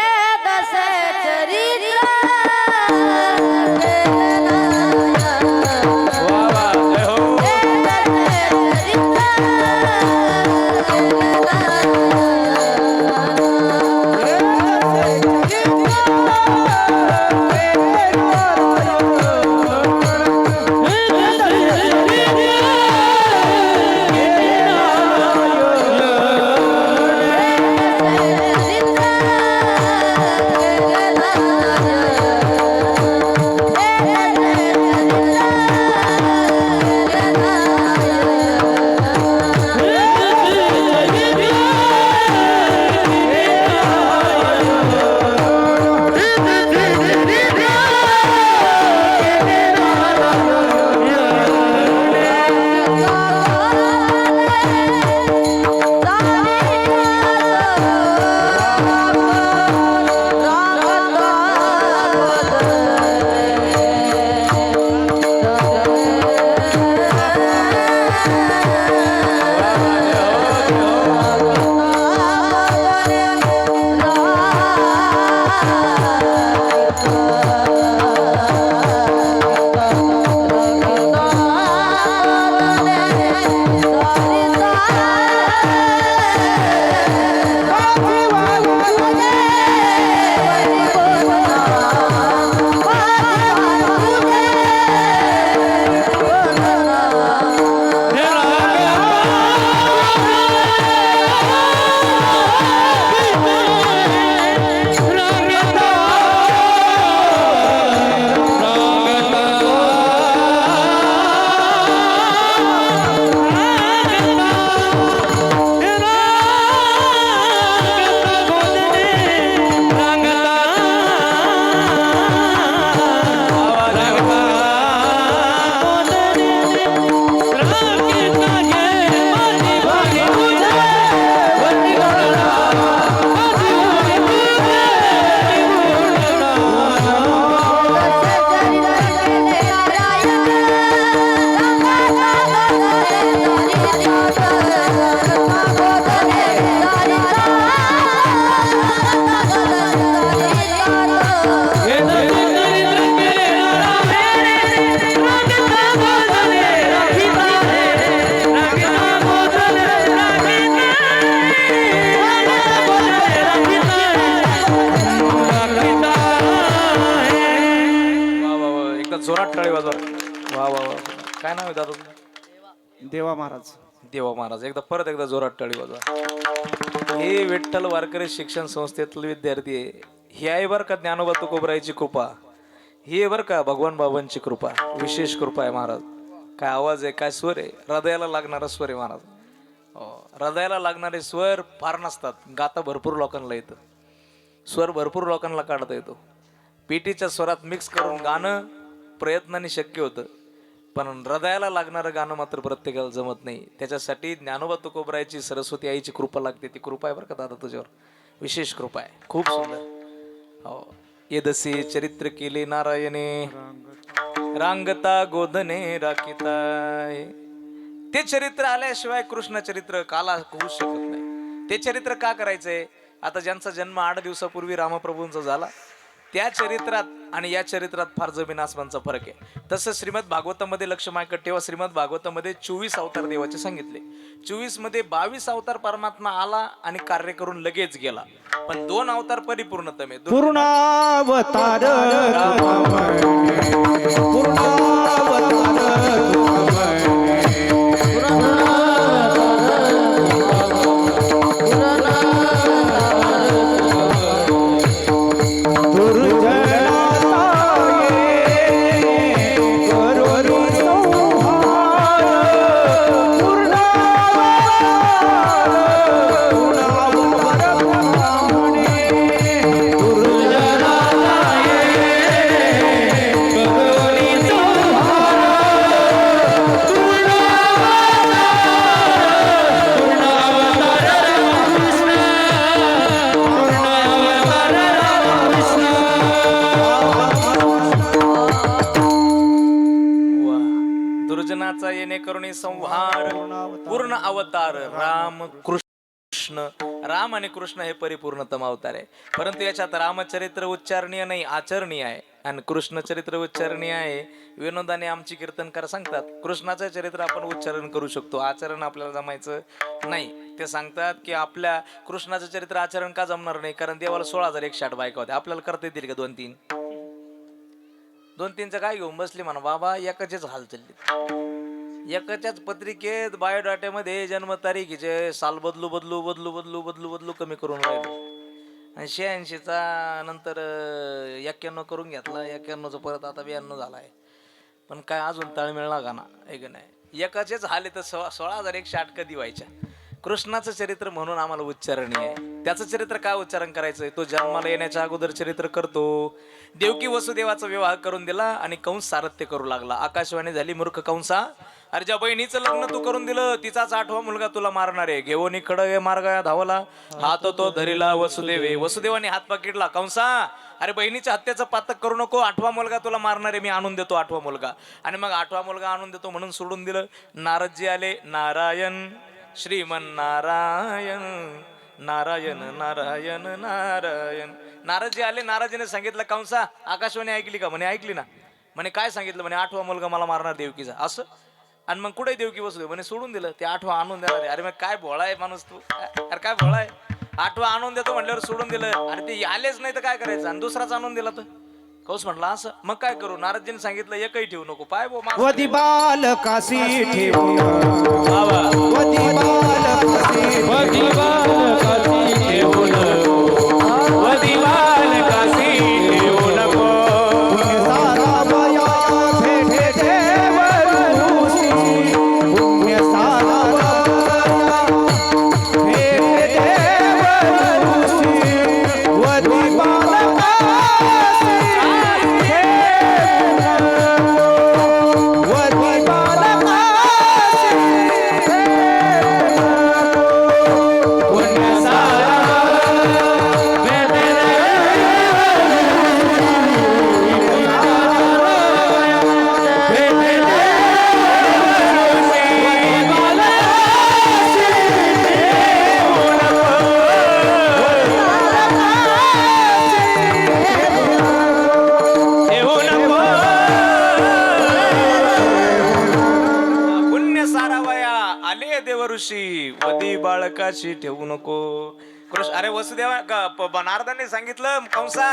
Speaker 1: जोरात टाळी वाजवा. वा वा वा. काय नाव आहे दादा?
Speaker 2: देवा महाराज.
Speaker 1: देवा महाराज. परत एकदा जोरात टाळी वाजवा. हे विठ्ठल वारकरी शिक्षण संस्थेतले विद्यार्थी आहे. ही आहे बरं का ज्ञानोबा तुकोबरायची कृपा. ही आहे बरं का भगवान बाबांची कृपा. विशेष कृपा आहे महाराज. काय आवाज आहे, काय स्वर आहे, हृदयाला लागणारा स्वर आहे महाराज. हृदयाला लागणारे स्वर फार नसतात. गाता भरपूर लोकांना येतं, स्वर भरपूर लोकांना काढता येतो. पेटीच्या स्वरात मिक्स करून गाणं प्रयत्नाने शक्य होतं, पण हृदयाला लागणारं गाणं मात्र प्रत्येकाला जमत नाही. त्याच्यासाठी ज्ञानोबा तुकोबरायची सरस्वती आईची कृपा लागते. ती कृपा आहे बरं का दादा तुझ्यावर, विशेष कृपा आहे. खूप सुंदर. हो. येदसे चरित्र केले नारायणे, रांगता गोधने राखिताय. ते चरित्र आल्याशिवाय कृष्ण चरित्र काला होऊ शकत नाही. ते चरित्र का करायचंय? आता ज्यांचा जन्म 8 दिवसापूर्वी रामप्रभूंचा झाला, त्या चरित्रात आणि या चरित्रात फार जमीन आसमानचा फरक आहे. तसं श्रीमद भागवतामध्ये लक्ष मायकट ठेवा. श्रीमद भागवतामध्ये 24 अवतार देवाचे सांगितले. 24 मध्ये 22 अवतार परमात्मा आला आणि कार्य करून लगेच गेला, पण 2 अवतार परिपूर्णतम आहे.
Speaker 2: पूर्णावतार
Speaker 1: दुर्जनाचा येणे करुणी संहार. पूर्ण अवतार राम कृष्ण. राम आणि कृष्ण हे परिपूर्णतम अवतार आहे, परंतु याच्यात रामचरित्र उच्चारणीय नाही, आचरणीय आहे, आणि कृष्ण चरित्र उच्चारणीय आहे. विनोदाने आमची कीर्तनकार सांगतात कृष्णाचं चरित्र आपण उच्चारण करू शकतो, आचरण आपल्याला जमायचं नाही. ते सांगतात की आपल्या कृष्णाचं चरित्र आचरण का जमणार नाही, कारण देवाला 16,160 बायका होत्या. आपल्याला करता येतील का 2-3? 2-3चं काय घेऊन बसली म्हणा बाबा. एकाचेच हाल चालले. एकाच्याच पत्रिकेत बायोडाट्यामध्ये जन्मतारीखीचे साल बदलू बदलू बदलू बदलू बदलू बदलू कमी करून राहिले, आणि 86चा नंतर 91 करून घेतला. 91चा परत आता 92 झालाय. पण काय अजून ताळमेळ लागा ना, ऐक नाही. एकाचेच हाल आहे तर 16,160 कधी व्हायच्या. कृष्णाचं चरित्र म्हणून आम्हाला उच्चारणीय आहे. त्याचं चरित्र काय उच्चारण करायचंय? तो जन्माला येण्याच्या अगोदर चरित्र करतो. देवकी वसुदेवाचा विवाह करून दिला आणि कंस सारथ्य करू लागला. आकाशवाणी झाली, मूर्ख कंसा, अरे ज्या बहिणीचं लग्न तू करून दिलं तिचाच 8वा मुलगा तुला मारणार आहे. घेऊन खडगे मार्गा धावला, हात तो धरिला वसुदेवे. वसुदेवाने हात पकडला, कंसा अरे बहिणीच्या हत्याचं पातक करू नको, 8वा मुलगा तुला मारणार आहे, मी आणून देतो 8वा मुलगा. आणि मग 8वा मुलगा आणून देतो म्हणून सोडून दिलं. नारदजी आले, नारायण श्रीमन नारायण नारायण नारायण नारायण. नारदजी आले, नारदजीने सांगितलं कंसा आकाशवाणी ऐकली का? म्हणे ऐकली ना. म्हणे काय सांगितलं? म्हणे 8वा मुलगा मला मारणार देवकीचा. असं? आणि मग कुठे देवकी बसू दे म्हणे, सोडून दिलं. ते 8वा आणून देणार. अरे मग काय भोळा आहे माणूस तू, अरे काय भोळा आहे. 8वा आणून देतो म्हटल्यावर सोडून दिलं. अरे ते आलेच नाही तर काय करायचं, आणि दुसराच आणून दिला तर कौस म्हटला असं. मग काय करू? नारदजीने सांगितलं एकही ठेवू नको. पाय बो
Speaker 2: वदी बालकासी ठेवू,
Speaker 1: बाबा
Speaker 2: वदी बालकासी,
Speaker 1: वदी बालकासी ठेवू नको, वदी बालकासी ठेवू नको.
Speaker 2: सारा बया भेटे देवऋषी, पुण्य सारा बया भेटे देवऋषी, वदी बालकासी वदी बालकासी पुण्य सारा
Speaker 1: ऋषी वदी बाळकाशी ठेवू नको. कृष्ण अरे वसुदेवा नारदांनी सांगितलं कंसा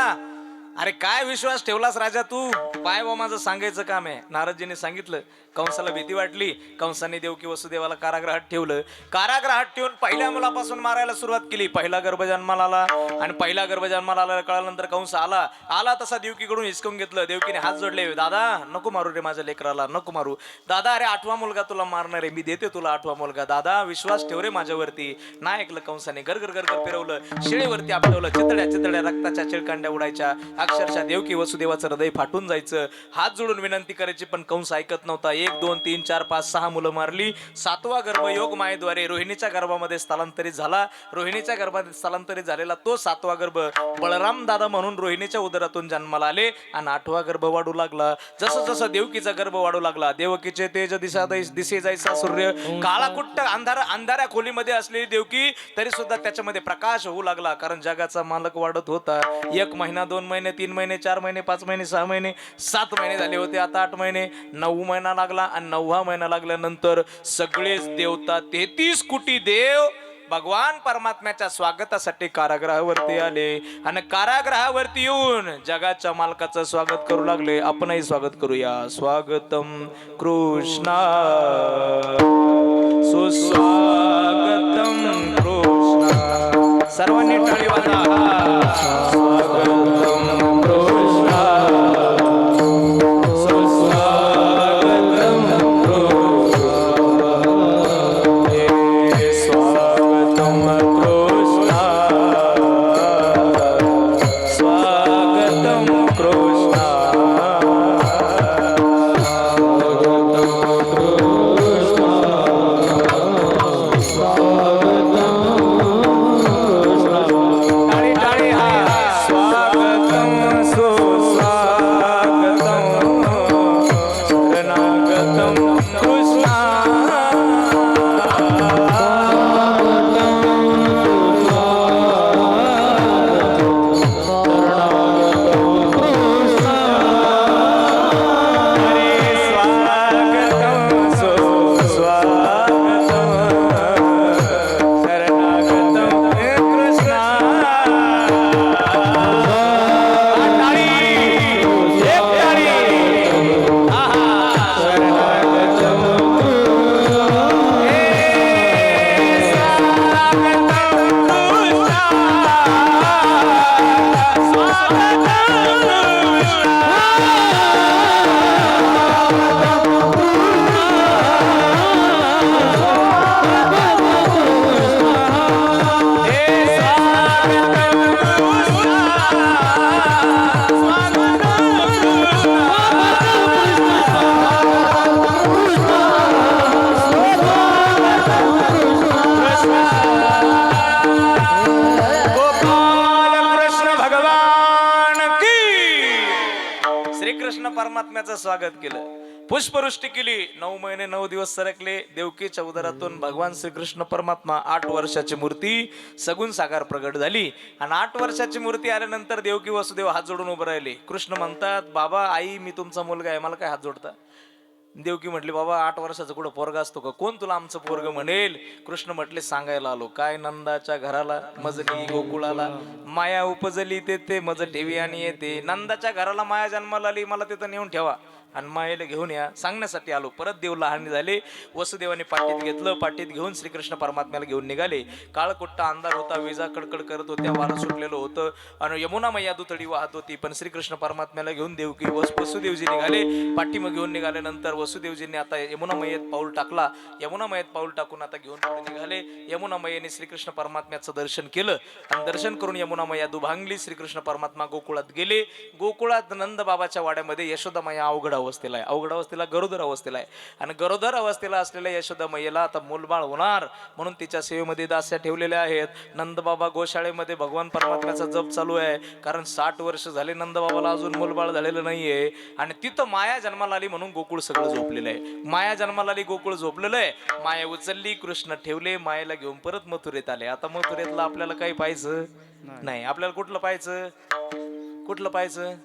Speaker 1: अरे काय विश्वास ठेवलास राजा तू? पाय व माझं सांगायचं काम आहे. नारदजीने सांगितलं, कंसाला भीती वाटली. कंसाने देवकी वसुदेवाला कारागृहात ठेवलं. कारागृहात ठेवून पहिल्या मुलापासून मारायला सुरुवात केली. पहिला गर्भ जन्माला आला आणि पहिला गर्भ जन्माला आला कळाल्यानंतर कंस आला तसा देवकीकडून हिसकून घेतलं. देवकीने हात जोडले, दादा नको मारू रे माझ्या लेकराला, नको मारू. दादा अरे 8वा मुलगा तुला मारणार आहे, मी देते तुला 8वा मुलगा. दादा विश्वास ठेव रे माझ्यावरती. नाही ऐकलं कंसाने. गरगर गरगर फिरवलं, शिळेवरती आपटवलं. चितड्या रक्ताच्या चिळकांड्या उडायच्या. अक्षरशः देवकी वसुदेवाचं हृदय फाटून जायचं. हात जोडून विनंती करायची पण कंस ऐकत नव्हता. 1 2 3 4 5 6 मुलं मारली. 7वा गर्भ योग मायेद्वारे रोहिणीच्या गर्भामध्ये स्थलांतरित झाला. रोहिणीच्या गर्भात स्थलांतरित झालेला तो 7वा गर्भ बळराम दादा म्हणून रोहिणीच्या उदरातून जन्माला आले आणि 8वा गर्भ वाढू लागला. जसं जसं देवकीचा गर्भ वाढू लागला, देवकीचे तेज दिसे जायचा सूर्य. काळा कुट्ट अंधाऱ्या खोलीमध्ये असलेली देवकी तरी सुद्धा त्याच्यामध्ये प्रकाश होऊ लागला. कारण जगाचा मालक वाढत होता. 1 महिना 2 महिने 3 महिने 4 महिने 5 महिने 6 महिने 7 महिने झाले होते. आता 8 महिने 9 महिना लागला आणि 9वा महिना लागल्यानंतर सगळेच देवता 33 कोटी देव भगवान परमात्म्याच्या स्वागतासाठी कारागृहावरती आले आणि कारागृहावरती येऊन जगाच्या मालकाचं स्वागत करू लागले. आपणही स्वागत करूया. स्वागतम कृष्णा सुस्वागतम कृष्णा. सर्वांनी टाळी वाजवा. स्वागतम कृष्णा परमात्म्याचं स्वागत केलं. पुष्पवृष्टी केली. 9 महिने 9 दिवस सरकले. देवकीच्या उदरातून भगवान श्रीकृष्ण परमात्मा 8 वर्षाची मूर्ती सगुण साकार प्रगट झाली आणि 8 वर्षाची मूर्ती आल्यानंतर देवकी वसुदेव हात जोडून उभे राहिले. कृष्ण म्हणतात, बाबा आई मी तुमचा मुलगा आहे, मला काय हात जोडता? देवकी म्हटली, बाबा 8 वर्षाचा कुठं पोरगा असतो का? कोण तुला आमचं पोरग म्हणेल? कृष्ण म्हटले, सांगायला आलो. काय नंदाच्या घराला मजली गोकुळाला माया उपजली ते मज ठेवी आणि येते. नंदाच्या घराला माया जन्माला आली, मला तिथं नेऊन ठेवा आणि मायेला घेऊन या सांगण्यासाठी आलो. परत देव लहान झाले. वसुदेवाने पाठीत घेतलं. पाठीत घेऊन श्रीकृष्ण परमात्म्याला घेऊन निघाले. काळकुट्टा अंधार होता. विजा कडकड करत होत्या. वारं सुटलेलं होतं आणि यमुना मैया दुतडी वाहत होती. पण श्रीकृष्ण परमात्म्याला घेऊन देवकी वसुदेवजी निघाले. पाठीमागे घेऊन निघाल्यानंतर वसुदेवजींनी आता यमुना मैयेत पाऊल टाकला. यमुना मैयेत पाऊल टाकून आता घेऊन पुढे निघाले. यमुना मैयेने श्रीकृष्ण परमात्म्याचं दर्शन केलं आणि दर्शन करून यमुना मैया दुभांगली. श्रीकृष्ण परमात्मा गोकुळात गेले. गोकुळात नंद बाबाच्या वाड्यामध्ये यशोदा मैया अवघड अवस्थेला आहे. अवघड अवस्थेला गरोदर अवस्थेला आहे आणि गरोदर अवस्थेला असलेल्या यशोदा मैयेला आता मूलबाळ होणार म्हणून तिच्या सेवेमध्ये दास्या ठेवलेल्या आहेत. नंदबाबा गोशाळेमध्ये भगवान परमात्म्याचा जप चालू आहे. कारण 60 वर्ष झाले नंदबाबाला अजून मूलबाळ झालेलं नाहीये आणि तिथं माया जन्माला आली म्हणून गोकुळ सगळं झोपलेलं आहे. माया जन्माला आली, गोकुळ झोपलेलं आहे. माया उचलली, कृष्ण ठेवले. मायेला घेऊन परत मथुरेत आले. आता मथुरेतला आपल्याला काही पाहायचं नाही. आपल्याला कुठलं पाहायचं? कुठलं पाहायचं?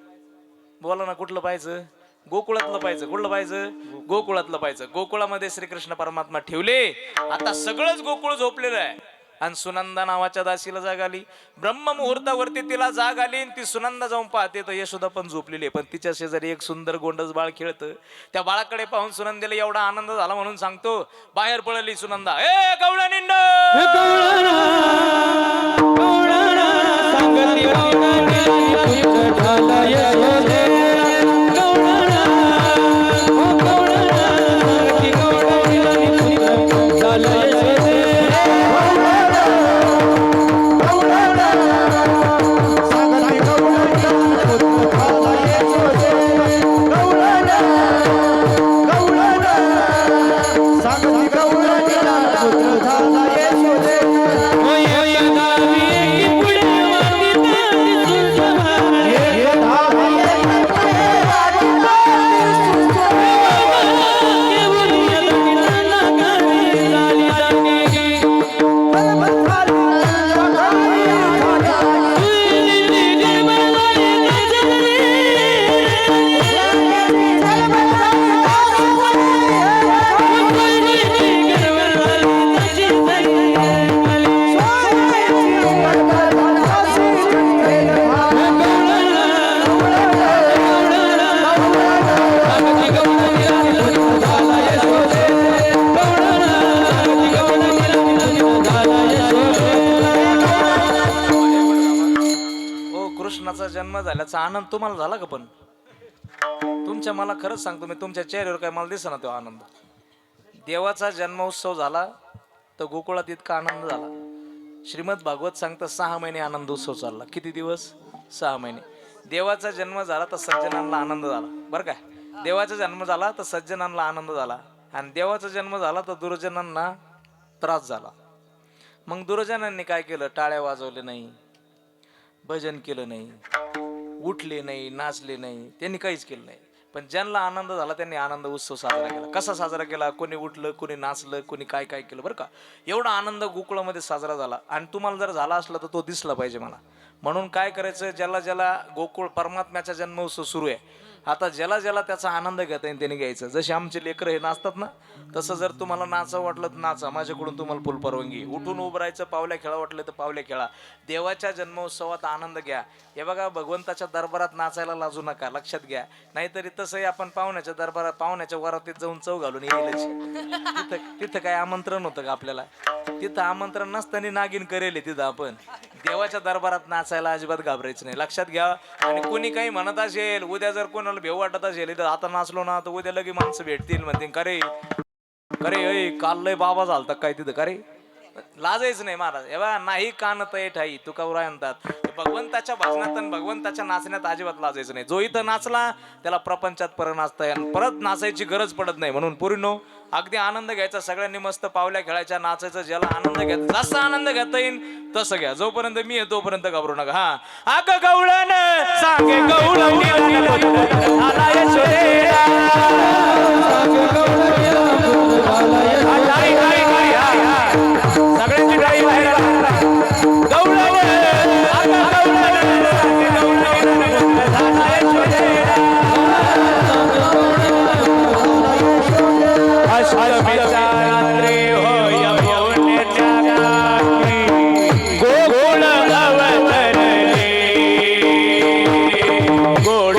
Speaker 1: बोला ना, कुठलं पाहायचं? गोकुळातलं पाहिजे. कुठलं पाहिजे? गोकुळातलं पाहिजे. गोकुळामध्ये श्रीकृष्ण परमात्मा ठेवले. आता सगळंच गोकुळ झोपलेलं आहे आणि सुनंदा नावाच्या दासीला जाग आली. ब्रह्म मुहूर्तावरती तिला जाग आली आणि ती सुनंदा जाऊन पाहते तर यशोदा पण झोपलेली आहे, पण तिच्या शेजारी एक सुंदर गोंडस बाळ खेळतं. त्या बाळाकडे पाहून सुनंदेला एवढा आनंद झाला म्हणून सांगतो, बाहेर पडली सुनंदा, ए गवळणींड, कृष्णाचा जन्म झाल्याचा आनंद तुम्हाला झाला का? पण तुमच्या, मला खरंच सांगतो मी, तुमच्या चेहऱ्यावर काय मला दिसना तो आनंद. देवाचा जन्मोत्सव झाला तर गोकुळात इतका आनंद झाला. श्रीमद भागवत सांगतं 6 महिने आनंद उत्सव चालला. किती दिवस? 6 महिने. देवाचा जन्म झाला तर सज्जनांना आनंद झाला, बरं काय? देवाचा जन्म झाला तर सज्जनांना आनंद झाला, आणि देवाचा जन्म झाला तर दुर्जनांना त्रास झाला. मग दुर्जनांनी काय केलं? टाळ्या वाजवले नाही, भजन केलं नाही, उठले नाही, नाचले नाही, त्यांनी काहीच केलं नाही. पण ज्यांना आनंद झाला त्यांनी आनंद उत्सव साजरा केला. कसा साजरा केला? कोणी उठलं, कोणी नाचलं, कोणी काय काय केलं, बरं का? एवढा आनंद गोकुळामध्ये साजरा झाला. आणि तुम्हाला जर झाला असला तर तो दिसला पाहिजे मला. म्हणून काय करायचं, ज्याला ज्याला गोकुळ परमात्म्याचा जन्मोत्सव सुरू आहे, आता ज्याला ज्याला त्याचा आनंद घेता येईल त्यांनी घ्यायचं. जसे आमचे लेकरं हे नाचतात ना, तसं जर तुम्हाला नाचा वाटलं तर नाचा, माझ्याकडून तुम्हाला फुल परवानगी. उठून उभं राहायचं, पावल्या खेळा वाटलं तर पावल्या खेळा. देवाच्या जन्मोत्सवात आनंद घ्या. हे बघा, भगवंताच्या दरबारात नाचायला लाजू नका, लक्षात घ्या. नाहीतरी तसंही आपण पाहुण्याच्या दरबारात, पाहुण्याच्या वरातीत जाऊन चव घालून येईलच. तिथं काय आमंत्रण होतं का आपल्याला? तिथं आमंत्रण नसताना नागिन करेल तिथं. आपण देवाच्या दरबारात नाचायला अजिबात घाबरायचं नाही, लक्षात घ्या. आणि कोणी काही म्हणत असेल, उद्या जर कोणाला भेव वाटत असेल तर आता नाचलो ना तर उद्या लगे माणसं भेटतील, म्हणते करे करे काल लय बाबा झालता काय तिथं, करे लाजायचं नाही महाराज. एव्हा नाही कानत ठाई तुकावरा म्हणतात. भगवंताच्या भजनात आणि भगवंताच्या नाचण्यात अजिबात लाजायचं नाही. जो इथं नाचला त्याला प्रपंचात परत नाचताय आणि परत नाचायची गरज पडत नाही. म्हणून पूर्ण अगदी आनंद घ्यायचा, सगळ्यांनी मस्त पावल्या खेळायच्या, नाचायचं. ज्याला आनंद घ्यायचा, जसा आनंद घेता येईल तसं घ्या. जोपर्यंत मी आहे तोपर्यंत घाबरू नका. हा अग गवळण सांगे सगळ्यांची टाळी बाहेर गोड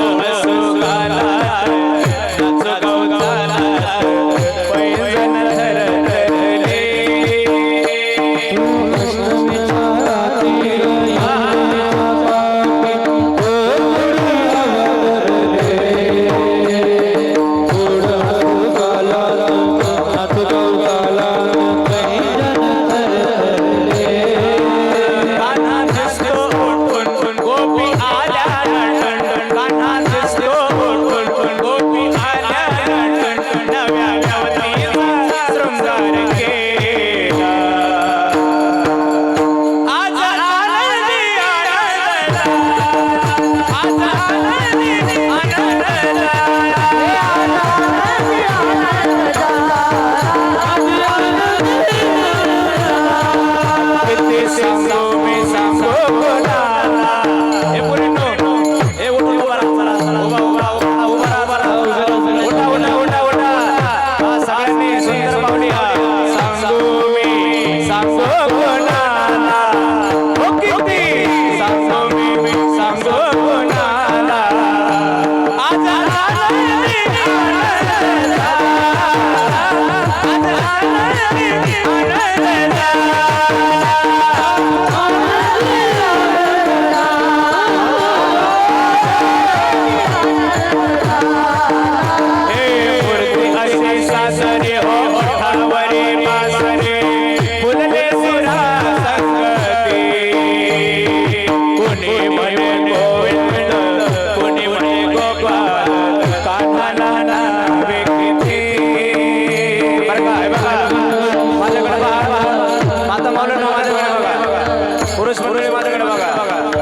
Speaker 1: पुरुष मंडळी माझ्याकडे बघा,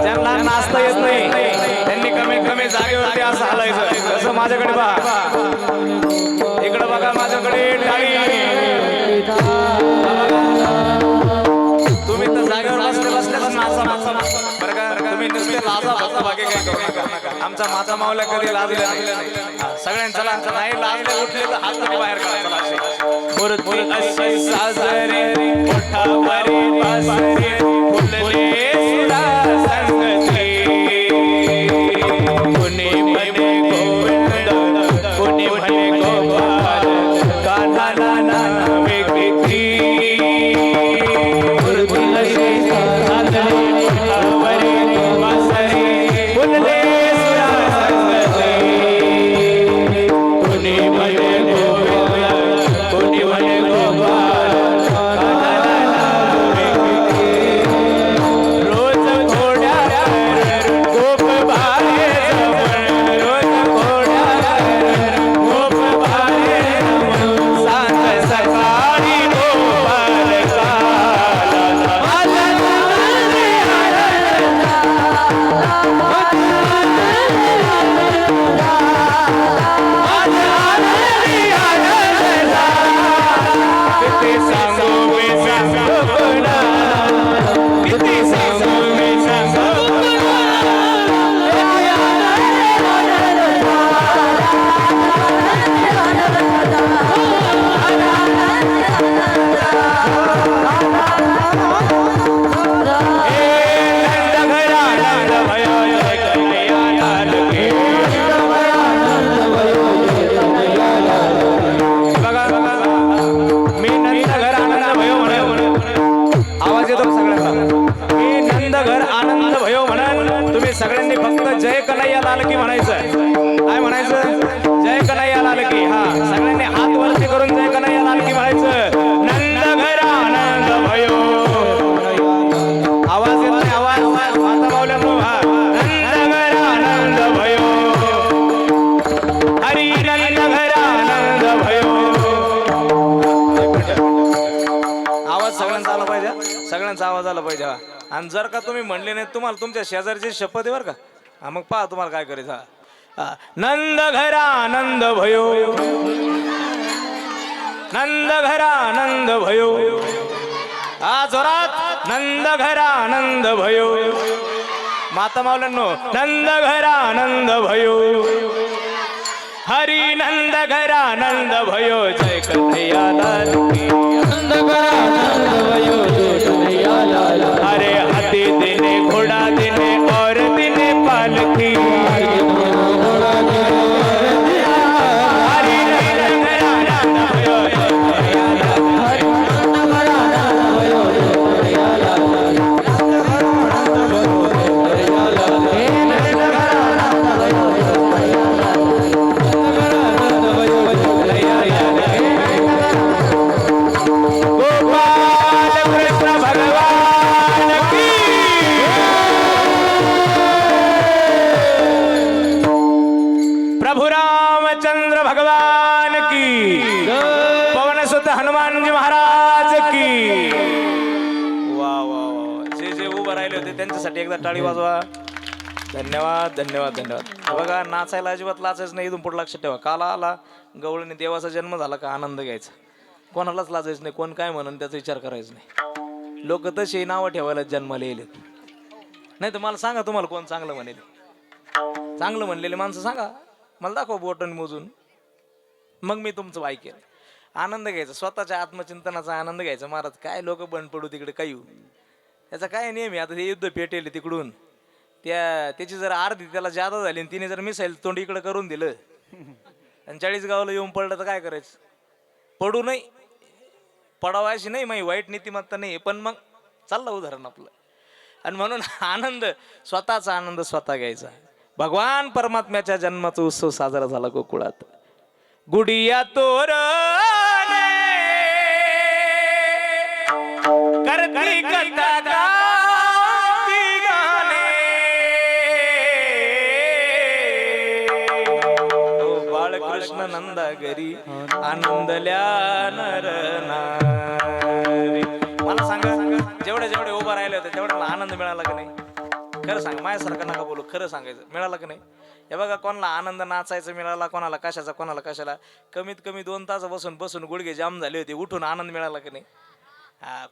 Speaker 1: ज्यांना नाचता येत नाही त्यांनी कमीत कमी जागेवरती असं हलायचं. तसं माझ्याकडे बघा, इकडे बघा, माझ्याकडे टाळी. तुम्ही तर जागेवर बसल्याच नाचा बरं का. तुम्ही नुसते लाजा फक्त, बाकी काही करू नका. आमचा माझा मावल्या कधी लाजले नाही. सगळ्यांचा नाही लाजले, उठले तर हात तरी बाहेर काढा. मूर्ती अशी साजरे मोठावरी पासरे फुलले सुरा संगती. कुणी म्हणे गोविंद, कुणी म्हणे गोपाल, कान्हा नाना वेगळी. मूर्ती अशी साजरे मोठावरी पासरे फुलले सुरा संगती. कुणी म्हणे गोविंद, कुणी म्हणे गोपाल, कान्हा नाना वेगळी. रोज घोड्यावर गोप भारे जमण, रोज घोड्यावर गोप भारे जमण. सांग सकाळी गोपाल काला आला किती सांगू मी सांगू पुन्हा, किती सांगू मी सांगू पुन्हा. नंद घरा नंद भयो जय कन्हैया लाल की. बघा मी नंद घर आनंद भयो म्हणून, आवाज येतो सगळ्यांना. मी नंद घर आनंद भयो म्हणून तुम्ही सगळ्यांनी फक्त जय कन्हैया लाल की म्हणायचं. काय म्हणायचं? जय कन्हैया लाल की. हा, सगळ्यांनी हात वरती करून जय कन्हैया लाल की म्हणायचं. नंद घर आनंद भयो. आवाज येत नाही, आवाज माता माऊल्यांनो. हा, नंद घर आनंद भयो, हरी नंद घर आनंद भयो. आवाज सगळ्यांचा आला पाहिजे, सगळ्यांचा आवाज आला पाहिजे. हा, आणि जर का तुम्ही म्हणले नाही, तुम्हाला तुमच्या शेजारची शपथ आहे बरं का. हा, मग पहा तुम्हाला काय करायचं. हा, नंद घर आनंद भयो, नंद घर आनंद भयो. हा, जोरात नंद घर आनंद भयो. माता माऊल्यांनो, नंद घर आनंद भयो, हरी नंद घर आनंद भयो. जय कन्हैया लाल की. नंद घर आनंद भयो, जय कन्हैया लाल. अरे हाथी दिने घोड़ा दिने और दिने पालकी. हरी नंद घर आनंद भयो, जय कन्हैया लाल. गोपाल कृष्ण भगवान की. प्रभु रामचंद्र भगवान की. पवन सुत हनुमान जी महाराज की. वा वा वा, जे जे उभं राहिले होते त्यांच्यासाठी एकदा टाळी वाजवा. धन्यवाद धन्यवाद धन्यवाद. बघा, नाचायला अजिबात लाचायचं नाही. इथून पुढे लक्षात ठेवा. काला आला गवळणी देवाचा जन्म झाला का आनंद घ्यायचा. कोणालाच लाजायचं नाही. कोण काय म्हणून त्याचा विचार करायचा नाही. लोक तसे नावं ठेवायला जन्माला येईल. नाही तर मला सांगा, तुम्हाला कोण चांगलं म्हणेल? चांगलं म्हणलेले माणसं सांगा, मला दाखवा बोटन मोजून, मग मी तुमचं ऐकेल. आनंद घ्यायचा, स्वतःच्या आत्मचिंतनाचा आनंद घ्यायचा. महाराज काय लोक बंद पडू तिकडे काही त्याचा काय नेहमी. आता ते युद्ध पेटेल तिकडून, त्याची जर अर्धी त्याला जादा झाली आणि तिने जर मिसाईल तोंड इकडे करून दिलं आणि 40 गावाला येऊन पडलं तर काय करायचं? पडू नाही, पडावायची नाही, माझी वाईट नीतिमत्ता नाही, पण मग चाललं उदाहरण आपलं. आणि म्हणून आनंद, स्वतःचा आनंद स्वतः घ्यायचा. भगवान परमात्म्याच्या जन्माचा उत्सव साजरा झाला गोकुळात. गुडिया तोरणे करती कथा गाती गाणे, ओ बाळकृष्ण नंदा घरी आनंदल्या नर नारी. मला सांगा, जेवढे जेवढे उभा राहिले होते तेवढ्याला आनंद मिळाला की नाही? खरं सांगा, माझ्यासारखं नका बोलू, खरं सांगायचं, मिळाला की नाही? हे बघा, कोणाला आनंद नाचायचं मिळाला, कोणाला कशाचा, कोणाला कशाला. कमीत कमी 2 तास बसून बसून गुडघे जाम झाले होते, उठून आनंद मिळाला की नाही?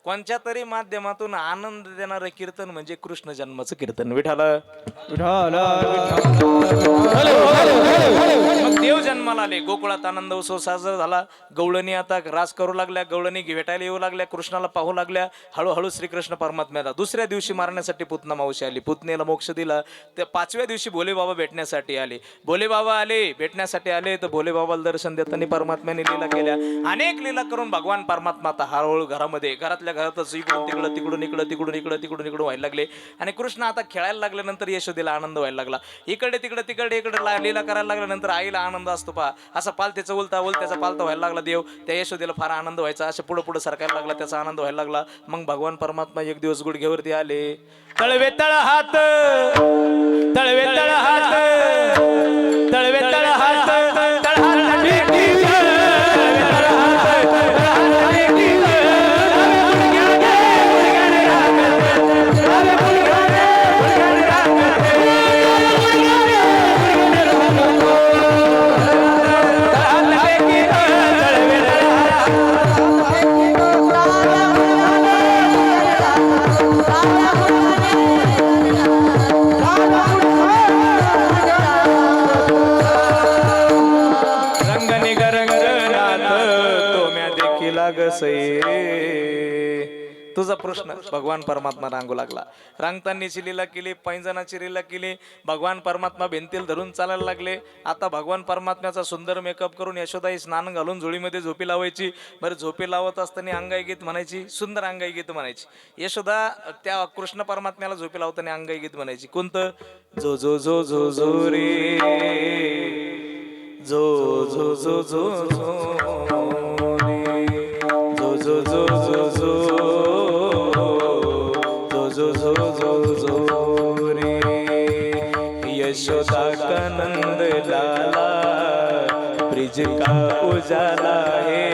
Speaker 1: कोणत्या तरी माध्यमातून आनंद देणारं कीर्तन म्हणजे कृष्ण जन्माचं कीर्तन. विठाला मग देव जन्माला आले, गोकुळात आनंद उत्सव साजरा झाला. गवळणी आता रास करू लागल्या, गवळणी भेटायला येऊ लागल्या, कृष्णाला पाहू लागल्या. हळूहळू श्रीकृष्ण परमात्म्याला दुसऱ्या दिवशी मारण्यासाठी पुतना मावशी आली, पुतनेला मोक्ष दिला. त्या 5व्या दिवशी भोले बाबा भेटण्यासाठी आले. भोले बाबा आले, भेटण्यासाठी आले, तर भोले बाबाला दर्शन देताना परमात्म्याने लीला केल्या. अनेक लीला करून भगवान परमात्मा आता हळूहळू घरामध्ये, घरातल्या घरातच इकडून तिकडं, तिकडून इकडं, तिकडून इकडं, तिकडून इकडं व्हायला लागले. आणि कृष्ण आता खेळायला लागल्यानंतर यशोदेला आनंद व्हायला लागला. इकडे तिकडे तिकडे इकडे लीला करायला लागल्यानंतर आईला आनंद असतो पहा, असा पालथीचा उलटा उलट्याचा पालथा व्हायला लागला देव. त्या यशोदेला फार आनंद व्हायचा, असं पुढं पुढं सरकायला लागला, त्याचा आनंद व्हायला लागला. मग भगवान परमात्मा एक दिवस गुडघ्यावरती आले. तळवे तळ हात, तळवे तळ हात, तळवे तळ हात, तळ हात टेकी, तळवे तळ हात, तळ हात टेकी, तुझा प्रश्न भगवान परमात्मा रांगू लागला. रांगतानीची लीला केली, पैंजनाची लीला केली. भगवान परमात्मा भिंतीला धरून चालायला लागले. आता भगवान परमात्म्याचा सुंदर मेकअप करून यशोदाई स्नान घालून झोळीमध्ये झोपी लावायची. बरं, झोपी लावत असताना अंगाई गीत म्हणायची, सुंदर अंगाई गीत म्हणायची. यशोदा त्या कृष्ण परमात्म्याला झोपी लावताना अंगाई गीत म्हणायची. कोणतं? जो जो जो जो जो रे, जो जो जो जो जो जो जो जो जो जो जो जो जो रे, यशोदा का नंद लाला, ब्रिज का उजाला है,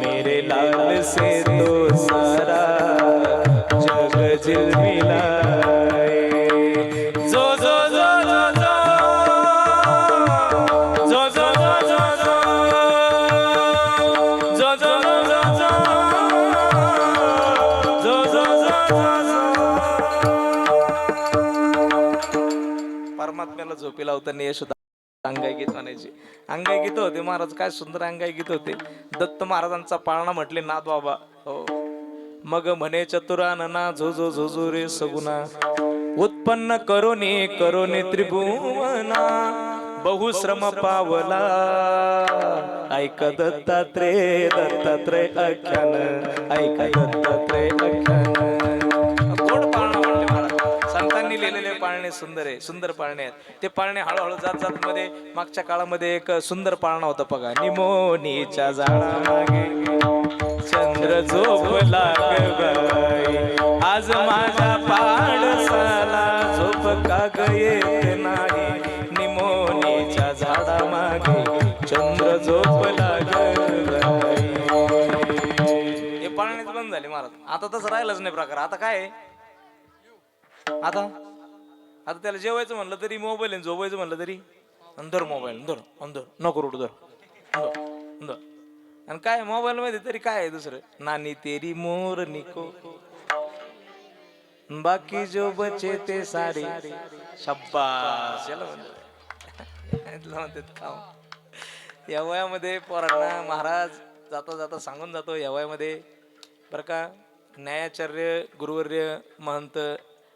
Speaker 1: मेरे लाल से तो सारा जग झिलमिला है. जो जो जो जो जो जो जो जो जो परमात्म्याला झोपी लावताना यशोदा अंगाई गीत म्हणायची. अंगाई गीत होते महाराज, काय सुंदर अंगाई गीत होते. दत्त महाराजांचा पाळणा म्हटले नाद बाबा. हो, मग म्हणे चतुरानना झो झो झो झो रे सगुना, उत्पन्न करोने करोने त्रिभुवना, बहुश्रम पावला ऐक दत्तात्रय, दत्तात्रय आख्यान, ऐक दत्तात्रय आख्यान. गोड पाळणा म्हणले महाराज, संतांनी लिहिलेले पाळणे सुंदर आहे, सुंदर पाळणे आहेत. ते पाळणे हळूहळू जात जात मध्ये मागच्या काळामध्ये एक सुंदर पाळणा होता बघा. निमोनीच्या झाडामागे चंद्र झोपला गं, आज माझ्या पाडसाला झोप का ग येत नाही, निमोनीच्या झाडामागे चंद्र झोपला गं. हे पाळणेच बंद झाले महाराज, आता तसं राहिलंच नाही प्रकार. आता काय आहे, आता आता त्याला जेवायचं म्हणलं तरी मोबाईल आहे, झोपायचं म्हणलं तरी अंधर मोबाईल, अंधर अंधर नको रोड धर अंधर. आणि काय मोबाईल मध्ये तरी काय आहे दुसरं, नानी तेरी मोर निको बाकी जो बचे ते सारे शब्बास. याला म्हणतात खाऊ. या वयामध्ये पोरांना महाराज जाता जाता सांगून जातो, या वयामध्ये बरं का, न्यायाचार्य गुरुवर्य महंत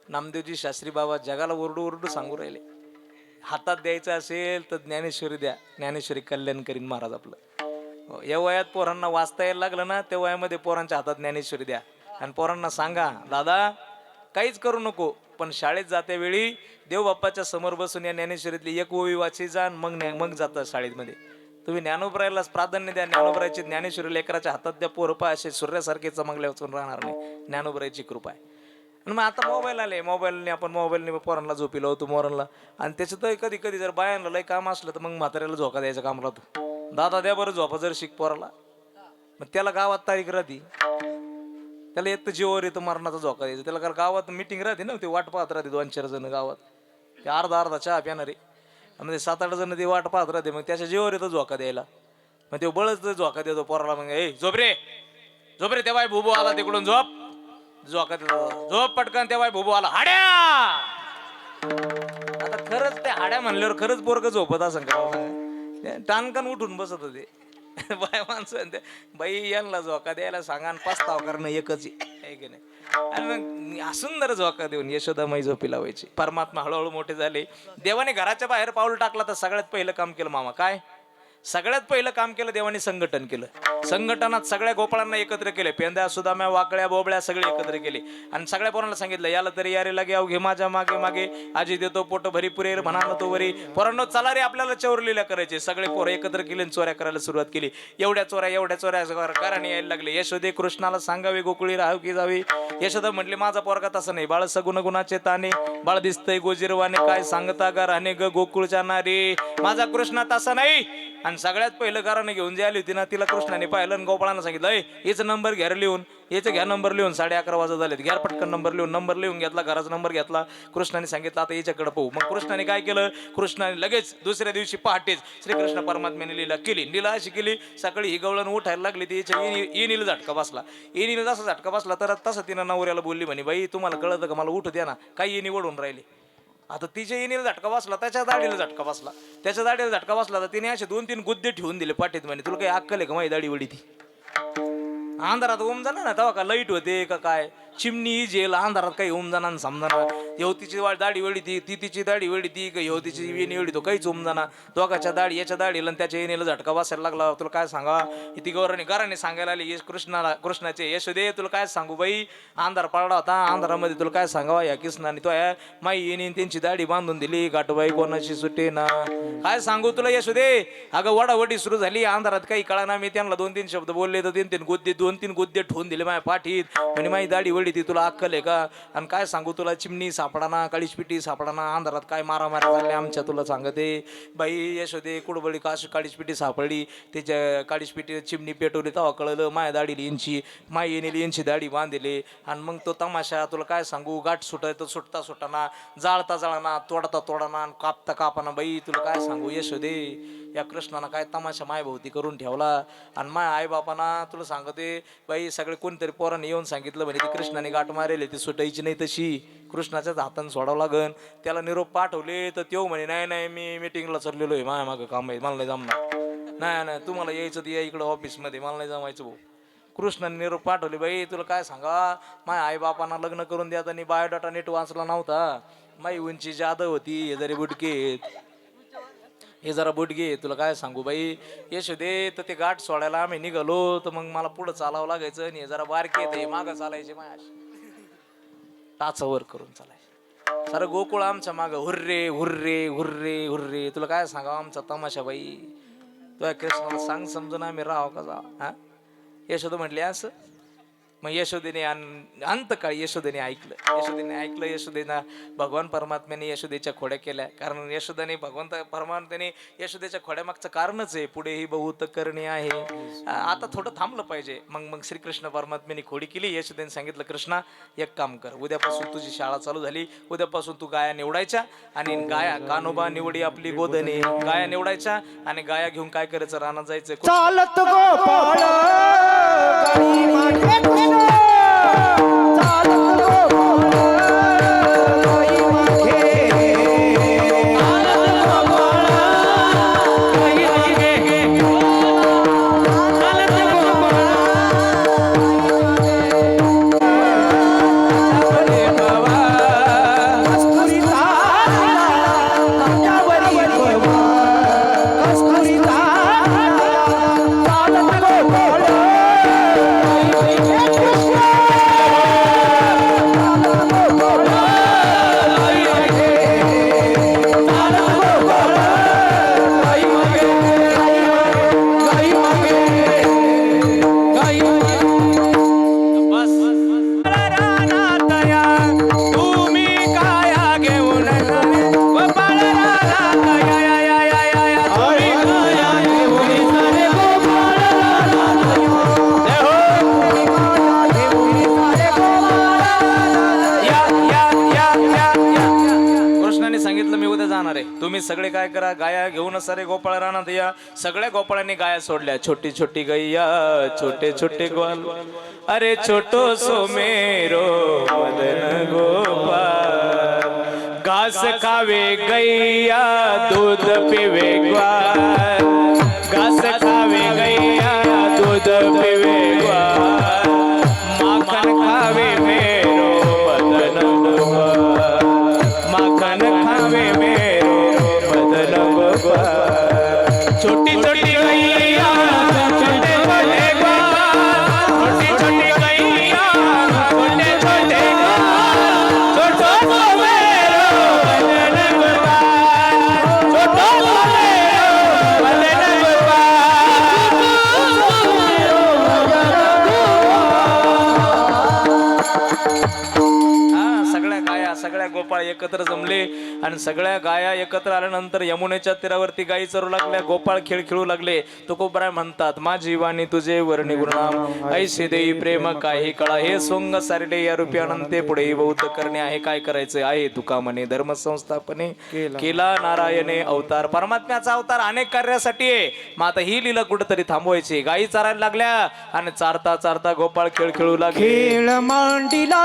Speaker 1: नामदेवजी शास्त्री बाबा जगाला ओरडू ओरडू सांगू राहिले, हातात द्यायचं असेल तर ज्ञानेश्वरी द्या. ज्ञानेश्वरी कल्याण करीन महाराज आपलं. हो, या वयात पोरांना वाचता यायला लागलं ना, त्या वयामध्ये पोरांच्या हातात ज्ञानेश्वरी द्या आणि पोरांना सांगा, दादा काहीच करू नको, पण शाळेत जाते वेळी देवबाप्पाच्या समोर बसून या ज्ञानेश्वरीतली एक ओवी वाची जा, मग जातं शाळेमध्ये. तुम्ही ज्ञानोबरायलाच प्राधान्य द्या. ज्ञानोबरायची ज्ञानेश्वरी लेकराच्या हातात द्या, पोरपा असे सूर्यासारखे चमकल्या वाचून राहणार नाही. ज्ञानोबरायची कृपा आहे. आणि मग आता मोबाईल आले, मोबाईलने आपण पोरांना झोपी लावतो मोरांना. आणि त्याचं कधी कधी जर बायांना लय काम असलं तर मग म्हाताऱ्याला झोका द्यायचं काम राहतो. दादा द्या बरं झोपा जर शिक पोराला. मग त्याला गावात तारीख राहते, त्याला एक तर जीवावर येतं मरणाचा झोका द्यायचा. त्याला कारण गावात मिटिंग राहते ना, ते वाट पाहत राहते 2-4 जण गावात. ते अर्धा चहा पिणारे म्हणजे 7-8 जण ते वाट पाहत राहते. मग त्याच्या जीवावर येतं झोका द्यायला. मग ते बळच झोका देतो पोराला. मग ए झोप रे तेव्हा भुबू आला तिकडून, झोका देतो, झोप पटकन तेव्हा भुबू आला, हाड्या. आता खरंच ते हाड्या म्हणल्यावर खरंच पोरग झोपत असं का, टानकन उठून बसत होते. बाय माणसं बाई यांना झोका द्यायला सांगा आणि पस्ताव करणं एकच आहे की नाही. आणि मग सुंदर झोका देऊन यशोदामाई झोपी लावायची. परमात्मा हळूहळू मोठे झाले. देवाने घराच्या बाहेर पाऊल टाकला तर सगळ्यात पहिलं काम केलं मामा काय, सगळ्यात पहिलं काम केलं देवाने संघटन केलं. संघटनात सगळ्या गोपाळांना एकत्र केले. पेंद्या सुदाम्या वाकळ्या बोबळ्या सगळे एकत्र केले आणि सगळ्या पोरांना सांगितलं, याला तरी यारे लागे अव घे माझ्या मागे मागे, आजी देतो पोट भरी पुरे म्हणा ना तो वरी. पोरांनो चला रे आपल्याला चौरलीला करायचे. सगळे पोरं एकत्र केले आणि चोऱ्या करायला सुरुवात केली. एवढ्या चोऱ्या घराने यायला लागले. यशोदे कृष्णाला सांगावे गोकुळी राहाव की जावी. यशोदा म्हटले माझा पोरगा तसं नाही, बाळ सगुण गुणाचे ताने, बाळ दिसतंय गोजिरवाने, काय सांगता गा राहणे ग गोकुळच्या नारी. माझा कृष्णा तसा नाही. आणि सगळ्यात पहिलं कारण घेऊन जी आली होती ना, तिला कृष्णाने पाहिलं आणि गोपाळांना सांगितलं, याचा नंबर घ्या लिहून, याचं घ्या नंबर लिहून. 11:30 वाजत झालेत, घ्या पटकन नंबर लिहून घेतला, घराचा नंबर घेतला. कृष्णाने सांगितलं आता याच्याकडे पाहू. मग कृष्णाने काय केलं, कृष्णाने लगेच दुसऱ्या दिवशी पहाटेच श्रीकृष्ण परमात्म्याने लीला अशी केली. सकाळी ही गवळण उठायला लागली, ती येणीला झटका बसला. येणीला जसा झटका बसला तर तसं तिनं नवऱ्याला बोलली, म्हणे बाई तुम्हाला कळतं का, मला उठू द्या ना, काही येणी ओढून राहिली. आता तिच्या येणीला झटका बसला, त्याच्या दाढीला झटका बसला तर तिने असे 2-3 गुद्दे ठेवून दिले पाठीत. म्हणे तुला काही अक्कल आहे का माझी दाढी वडी ती. अंधारात ओम जाणार ना तेव्हा का लाईट होते का काय, चिमणी जेल अंधारात काही ओम जाणार समजणार. तिची दाढी वळी ती तिची दाढी वळी ती तिची येणी वळी तो काहीच ओम जाणार. दोघाच्या दाढी याच्या दाढीला त्याच्या येणीला झटका बसायला लागला. तुला काय सांगा, ती घराने सांगायला आली कृष्णाचे, यशोदे तुला काय सांगू बाई, अंधार पडला होता, अंधारामध्ये तुला काय सांगावा या कृष्णाने तो माई येणी त्यांची दाढी बांधून दिली, गाठबाई कोणाशी सुटे ना. काय सांगू तुला यशोदे, अगं वडावडी सुरू झाली, अंधारात काही कळा ना. मी त्यांना 2-3 शब्द बोलले तर 2-3 गुद्दे ठेवून दिले माझ्या पाठीत. म्हणजे माझी दाढी वडी ती तुला अक्कल आहे का. आणि काय सांगू तुला, चिमणी सापडाना, काळीचपिटी सापडाना, अंधारात काय मारामारी झाली आमच्या, तुला सांगते बाई यशोदे. कुडबडी काळीचपिटी सापडली, त्याच्या काळीचपिटी चिमणी पेटवली, तेव्हा कळलं माझ्या दाढीला यांची, माई येणीला यांची दाढी बांधली. आणि मग तो तमाशा तुला काय सांगू, गाठ सुटायचं सुटता सुटाना, जाळता जाळाना, तोडाना आणि कापता कापाना. बाई तुला काय सांगू यशोदे, या कृष्णानं काय तमाशा मायभोवती करून ठेवला. आणि माय आई बापाना तुला सांगते बाई, सगळे कोणतरी पोरांनी येऊन सांगितलं म्हणे ती कृष्णाने गाठ मारेल, ती सुटायची नाही तशी, कृष्णाच्याच हातानं सोडावं लागन. त्याला निरोप पाठवले तर तो म्हणे नाही मी मिटिंगला चाललेलो आहे, माझ्या मागं काम आहे, मला नाही जमणार. नाही तुम्हाला यायचं ते या इकडं ऑफिसमध्ये, मला नाही जमायचं भाऊ. कृष्णाने निरोप पाठवले. बाई तुला काय सांगा, माझ्या आई बापांना लग्न करून द्या आणि बायोडाटा नीट वाचला नव्हता. माई उंची जादा होती, हे जरी बुडके तुला काय सांगू बाई यशोदे. तर ते गाठ सोडायला आम्ही निघालो तर मग मला पुढं चालावं लागायचं आणि जरा बारके ते मागं चालायचे, माझ्या टाचावर करून चालायचे. सारं गोकुळ आमच्या मागं हुर्रे हुर्रे हुर्रे हुर्रे. तुला काय सांगावं आमचा तमाशा बाई. तुझ्या कृष्णाला सांग समजून आम्ही राहावं का जा. हा यशोदा म्हटली असं. मग यशोदेने अंतकाळी यशोदेने ऐकलं. यशोदेना भगवान परमात्म्याने यशोदेच्या खोड्या केल्या. कारण यशोदाने भगवंत परमात्म्याने यशोदेच्या खोड्यामागचं कारणच आहे, पुढेही बहुत करणे आहे. आता थोडं थांबलं पाहिजे. मग श्रीकृष्ण परमात्म्याने खोडी केली. यशोदेने सांगितलं कृष्णा एक काम कर, उद्यापासून तुझी शाळा चालू झाली, उद्यापासून तू गाया निवडायच्या आणि गाया कानोबा निवडी आपली गोदने, गाया निवडायच्या आणि गाया घेऊन काय करायचं, रानात जायचं.
Speaker 2: चालत गोपाळ गाडी मागे कृष्ण, चालत गोपाळ गाडी मागे, चालत गोपाळ गाडी मागे, चालत गोपाळ आपले बाबा कस्तुरी तारा तात्यावरी
Speaker 1: सगळे काय करा, गाया घेऊन सारे गोपाळ रानात या. सगळ्या गोपाळांनी गाया सोडल्या. छोटी छोटी गैया छोटे छोटे ग्वाल, अरे छोटो सो मेरो मदन गोपाल. घास खावे गैया दूध पिवे ग्वाल, घास खावे गैया दूध पिवे ग्वाल. माखन खावे मेरो मदन गोपाल, माखन खावे मेरो मदन गोपाल. छोटी छोटी गैया छोटे छोटे ग्वाल, छोटी छोटी गैया छोटे छोटे ग्वाल. छोटो सो मेरो मदन गोपाल, छोटो सो मेरो मदन सगळ्या गोपाळ एकत्र जमले आणि सगळ्या गाया एकत्र आल्यानंतर यमुनेच्या तीरावरती गायी चरू लागल्या. गोपाळ खेळ खेळू लागले. तुकोबराय म्हणतात, माझी वाणी तुझे वर्णी गुरुनाम, ऐसे देई प्रेम काही कळा. हे सोंग सारडे या रूपी अनंते पुढे बहुत करणे आहे. काय करायचे आहे तुका म्हणे, धर्म संस्थापने केला नारायणे अवतार. परमात्म्याचा अवतार अनेक कार्यासाठी आहे. मग आता ही लीला कुठेतरी थांबवायची. गायी चारायला लागल्या आणि चारता चारता गोपाळ खेळ खेळू लागले.
Speaker 2: खेळ मांडीला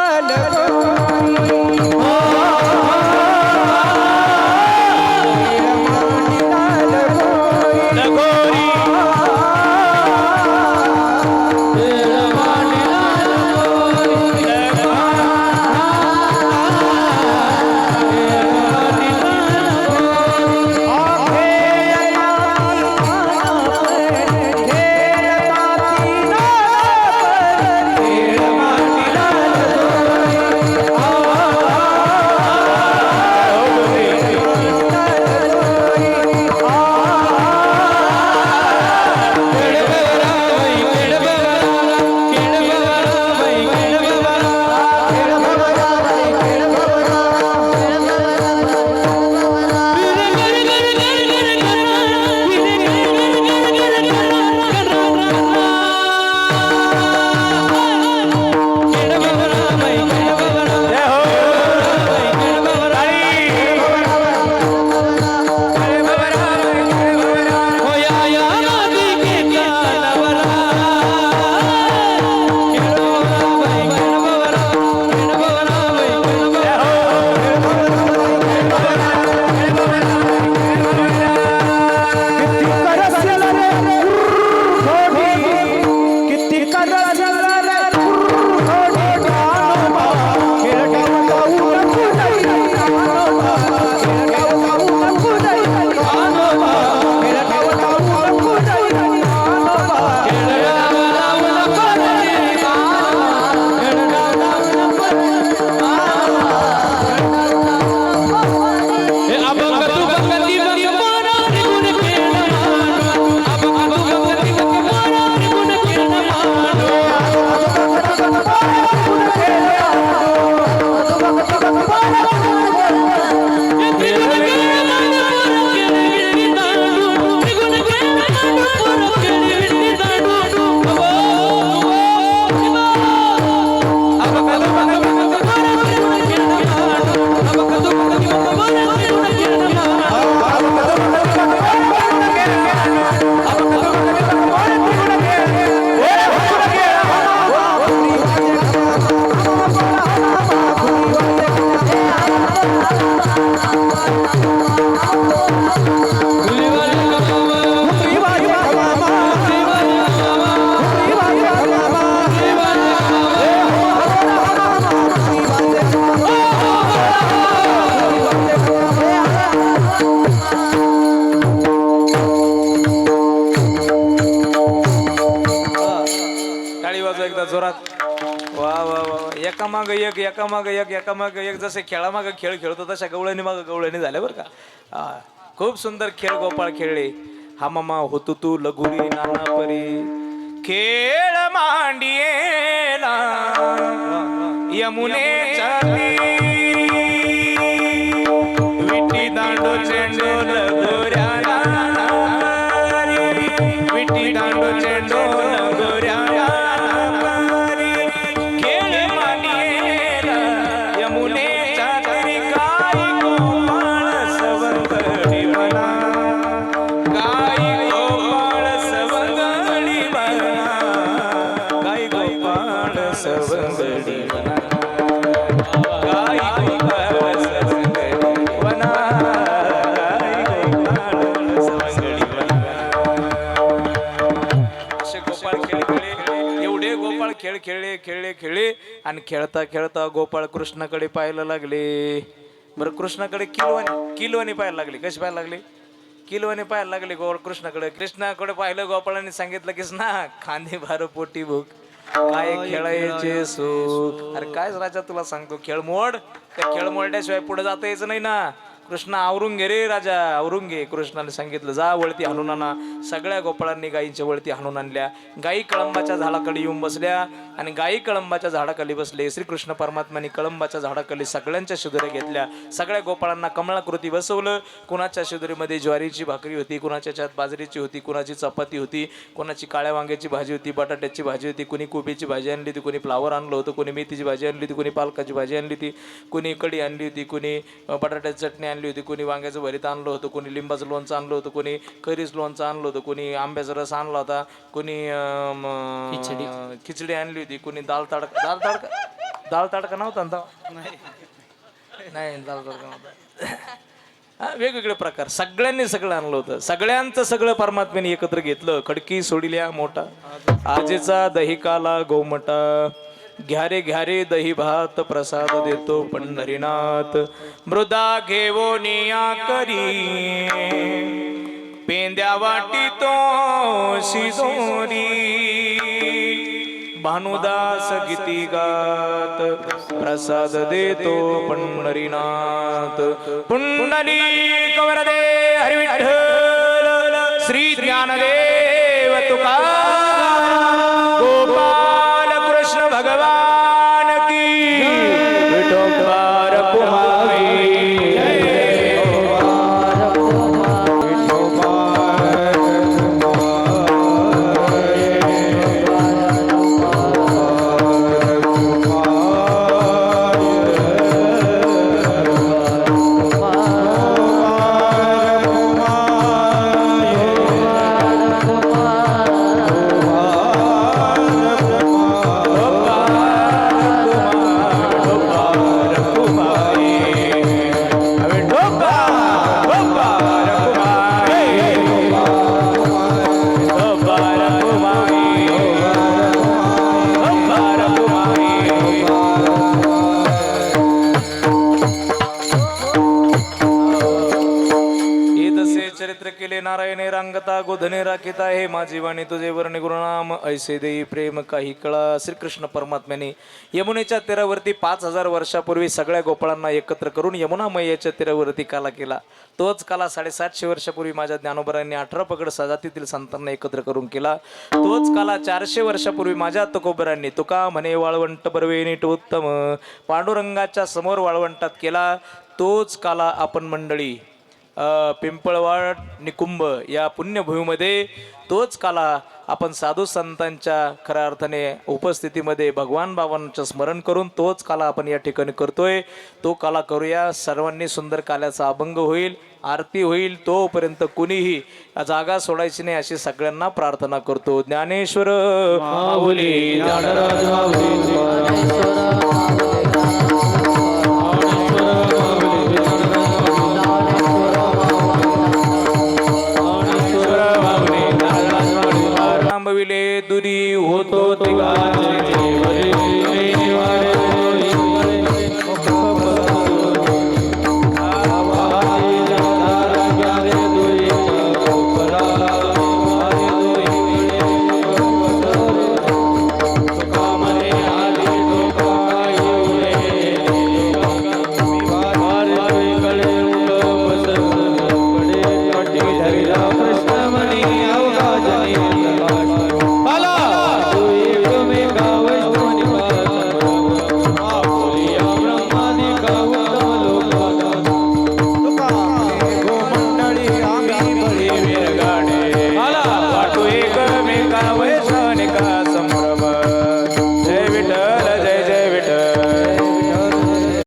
Speaker 1: एकामाग एक एकामाग एक एकामाग एक जसे खेळामाग खेळ खेळतो तशा गवळणी माग गवळणी झाल्या बरं का. खूप सुंदर खेळ गोपाळ खेळले. हा मामा होतो तू लगुरी नाना परी खेळ मांडियेला यमुनेच्या विटी दांडो चेंडो लगोऱ्या विटी दांडो चेंडो लगोऱ्या यमुनेच्या तरी काय गोपाळ सवंगडी खेळ खेळले खेळले खेळले आणि खेळता खेळता गोपाळ कृष्णाकडे पाहायला लागले. बरं कृष्णाकडे किलवानी पाहायला लागले. कशी पाहायला लागले? किलवानी पाहायला लागले गोपाळ कृष्णाकडे. कृष्णाकडे पाहिलं गोपाळांनी सांगितलं की ना खांदे भार पोटी भूक काय खेळायचे सुख. अरे काय राजा तुला सांगतो खेळ मोड. त्या खेळ मोडल्याशिवाय पुढे जाता यायचं नाही ना. कृष्णा आवरून घे रे राजा आवरून घे. कृष्णाने सांगितलं जा वळती हाणून आणा. सगळ्या गोपाळांनी गायींच्या वळती हाणून आणल्या. गायी कळंबाच्या झाडाकडे येऊन बसल्या आणि गायी कळंबाच्या झाडाखाली बसले. श्रीकृष्ण परमात्म्याने कळंबाच्या झाडाखाली सगळ्यांच्या शिदुऱ्या घेतल्या. सगळ्या गोपाळांना कमळाकृती बसवलं. कुणाच्या शिदुरीमध्ये ज्वारीची भाकरी होती, कुणाच्या च्यात बाजरीची होती, कुणाची चपाती होती, कुणाची काळ्या वांग्याची भाजी होती, बटाट्याची भाजी होती, कुणी कोबीची भाजी आणली होती, कुणी फ्लावर आणलं होतं, कुणी मेथीची भाजी आणली होती, कुणी पालकाची भाजी आणली होती, कुणी कढी आणली होती, कुणी बटाट्याची चटणी आणली होती, कोणी वांग्याचं भरीत आणलं होतं, कोणी लिंबाचं लोणचं आणलं होतं, कोणी कैरीचं लोणचं आणलं होतं, कोणी आंब्याचा रस आणला होता, कोणी खिचडी आणली होती, कोणी दाल तडका नव्हता ना. नाही दाल तडका नव्हता. वेगवेगळे प्रकार सगळ्यांनी सगळं आणलं होतं. सगळ्यांचं सगळं परमात्म्याने एकत्र घेतलं. खडकी सोडिल्या मोठा आजेचा दही काला गोमटा घ्यारे घ्यारे दही भात प्रसाद देतो पंढरीनाथ मृदा घेवोनिया करी पेंद्या वाटी तो शिजोरी भानुदास गीती गात प्रसाद देतो पंढरीनाथ पुंडलिक वरदे हरी विठ्ठल श्री ज्ञानदेव तुकाराम गोपाल कृष्ण भगवान की विठोबार कुमारी चरित्र केले नारायणे रांगता गोधने राखिता हे माझी वाणी तुझे वर्णे गुरुनाम ऐसे देई प्रेम काही कळा. श्रीकृष्ण परमात्म्याने यमुनेच्या तीरावरती 5000 वर्षापूर्वी सगळ्या गोपाळांना एकत्र करून यमुना मैयाच्या तीरावरती काला केला. तोच काला 750 वर्षापूर्वी माझ्या ज्ञानोबरांनी 18 पगड सजातीतील संतांना एकत्र करून केला. तोच काला 400 वर्षापूर्वी माझ्या तुकोबरांनी तुका म्हणे वाळवंट बरवे नीट उत्तम पांडुरंगाच्या समोर वाळवंटात केला. तोच काला आपण मंडळी पिंपळवाड निकुंभ या पुण्यभूमीमध्ये तोच काला आपण साधू संतांच्या खऱ्या अर्थाने उपस्थितीमध्ये भगवान बाबांचं स्मरण करून तोच काला आपण या ठिकाणी करतोय. तो काला करूया. सर्वांनी सुंदर काल्याचा अभंग होईल, आरती होईल. तोपर्यंत कुणीही जागा सोडायची नाही अशी सगळ्यांना प्रार्थना करतो. ज्ञानेश्वर माऊली ज्ञानराज दुरी होतो तिघाचे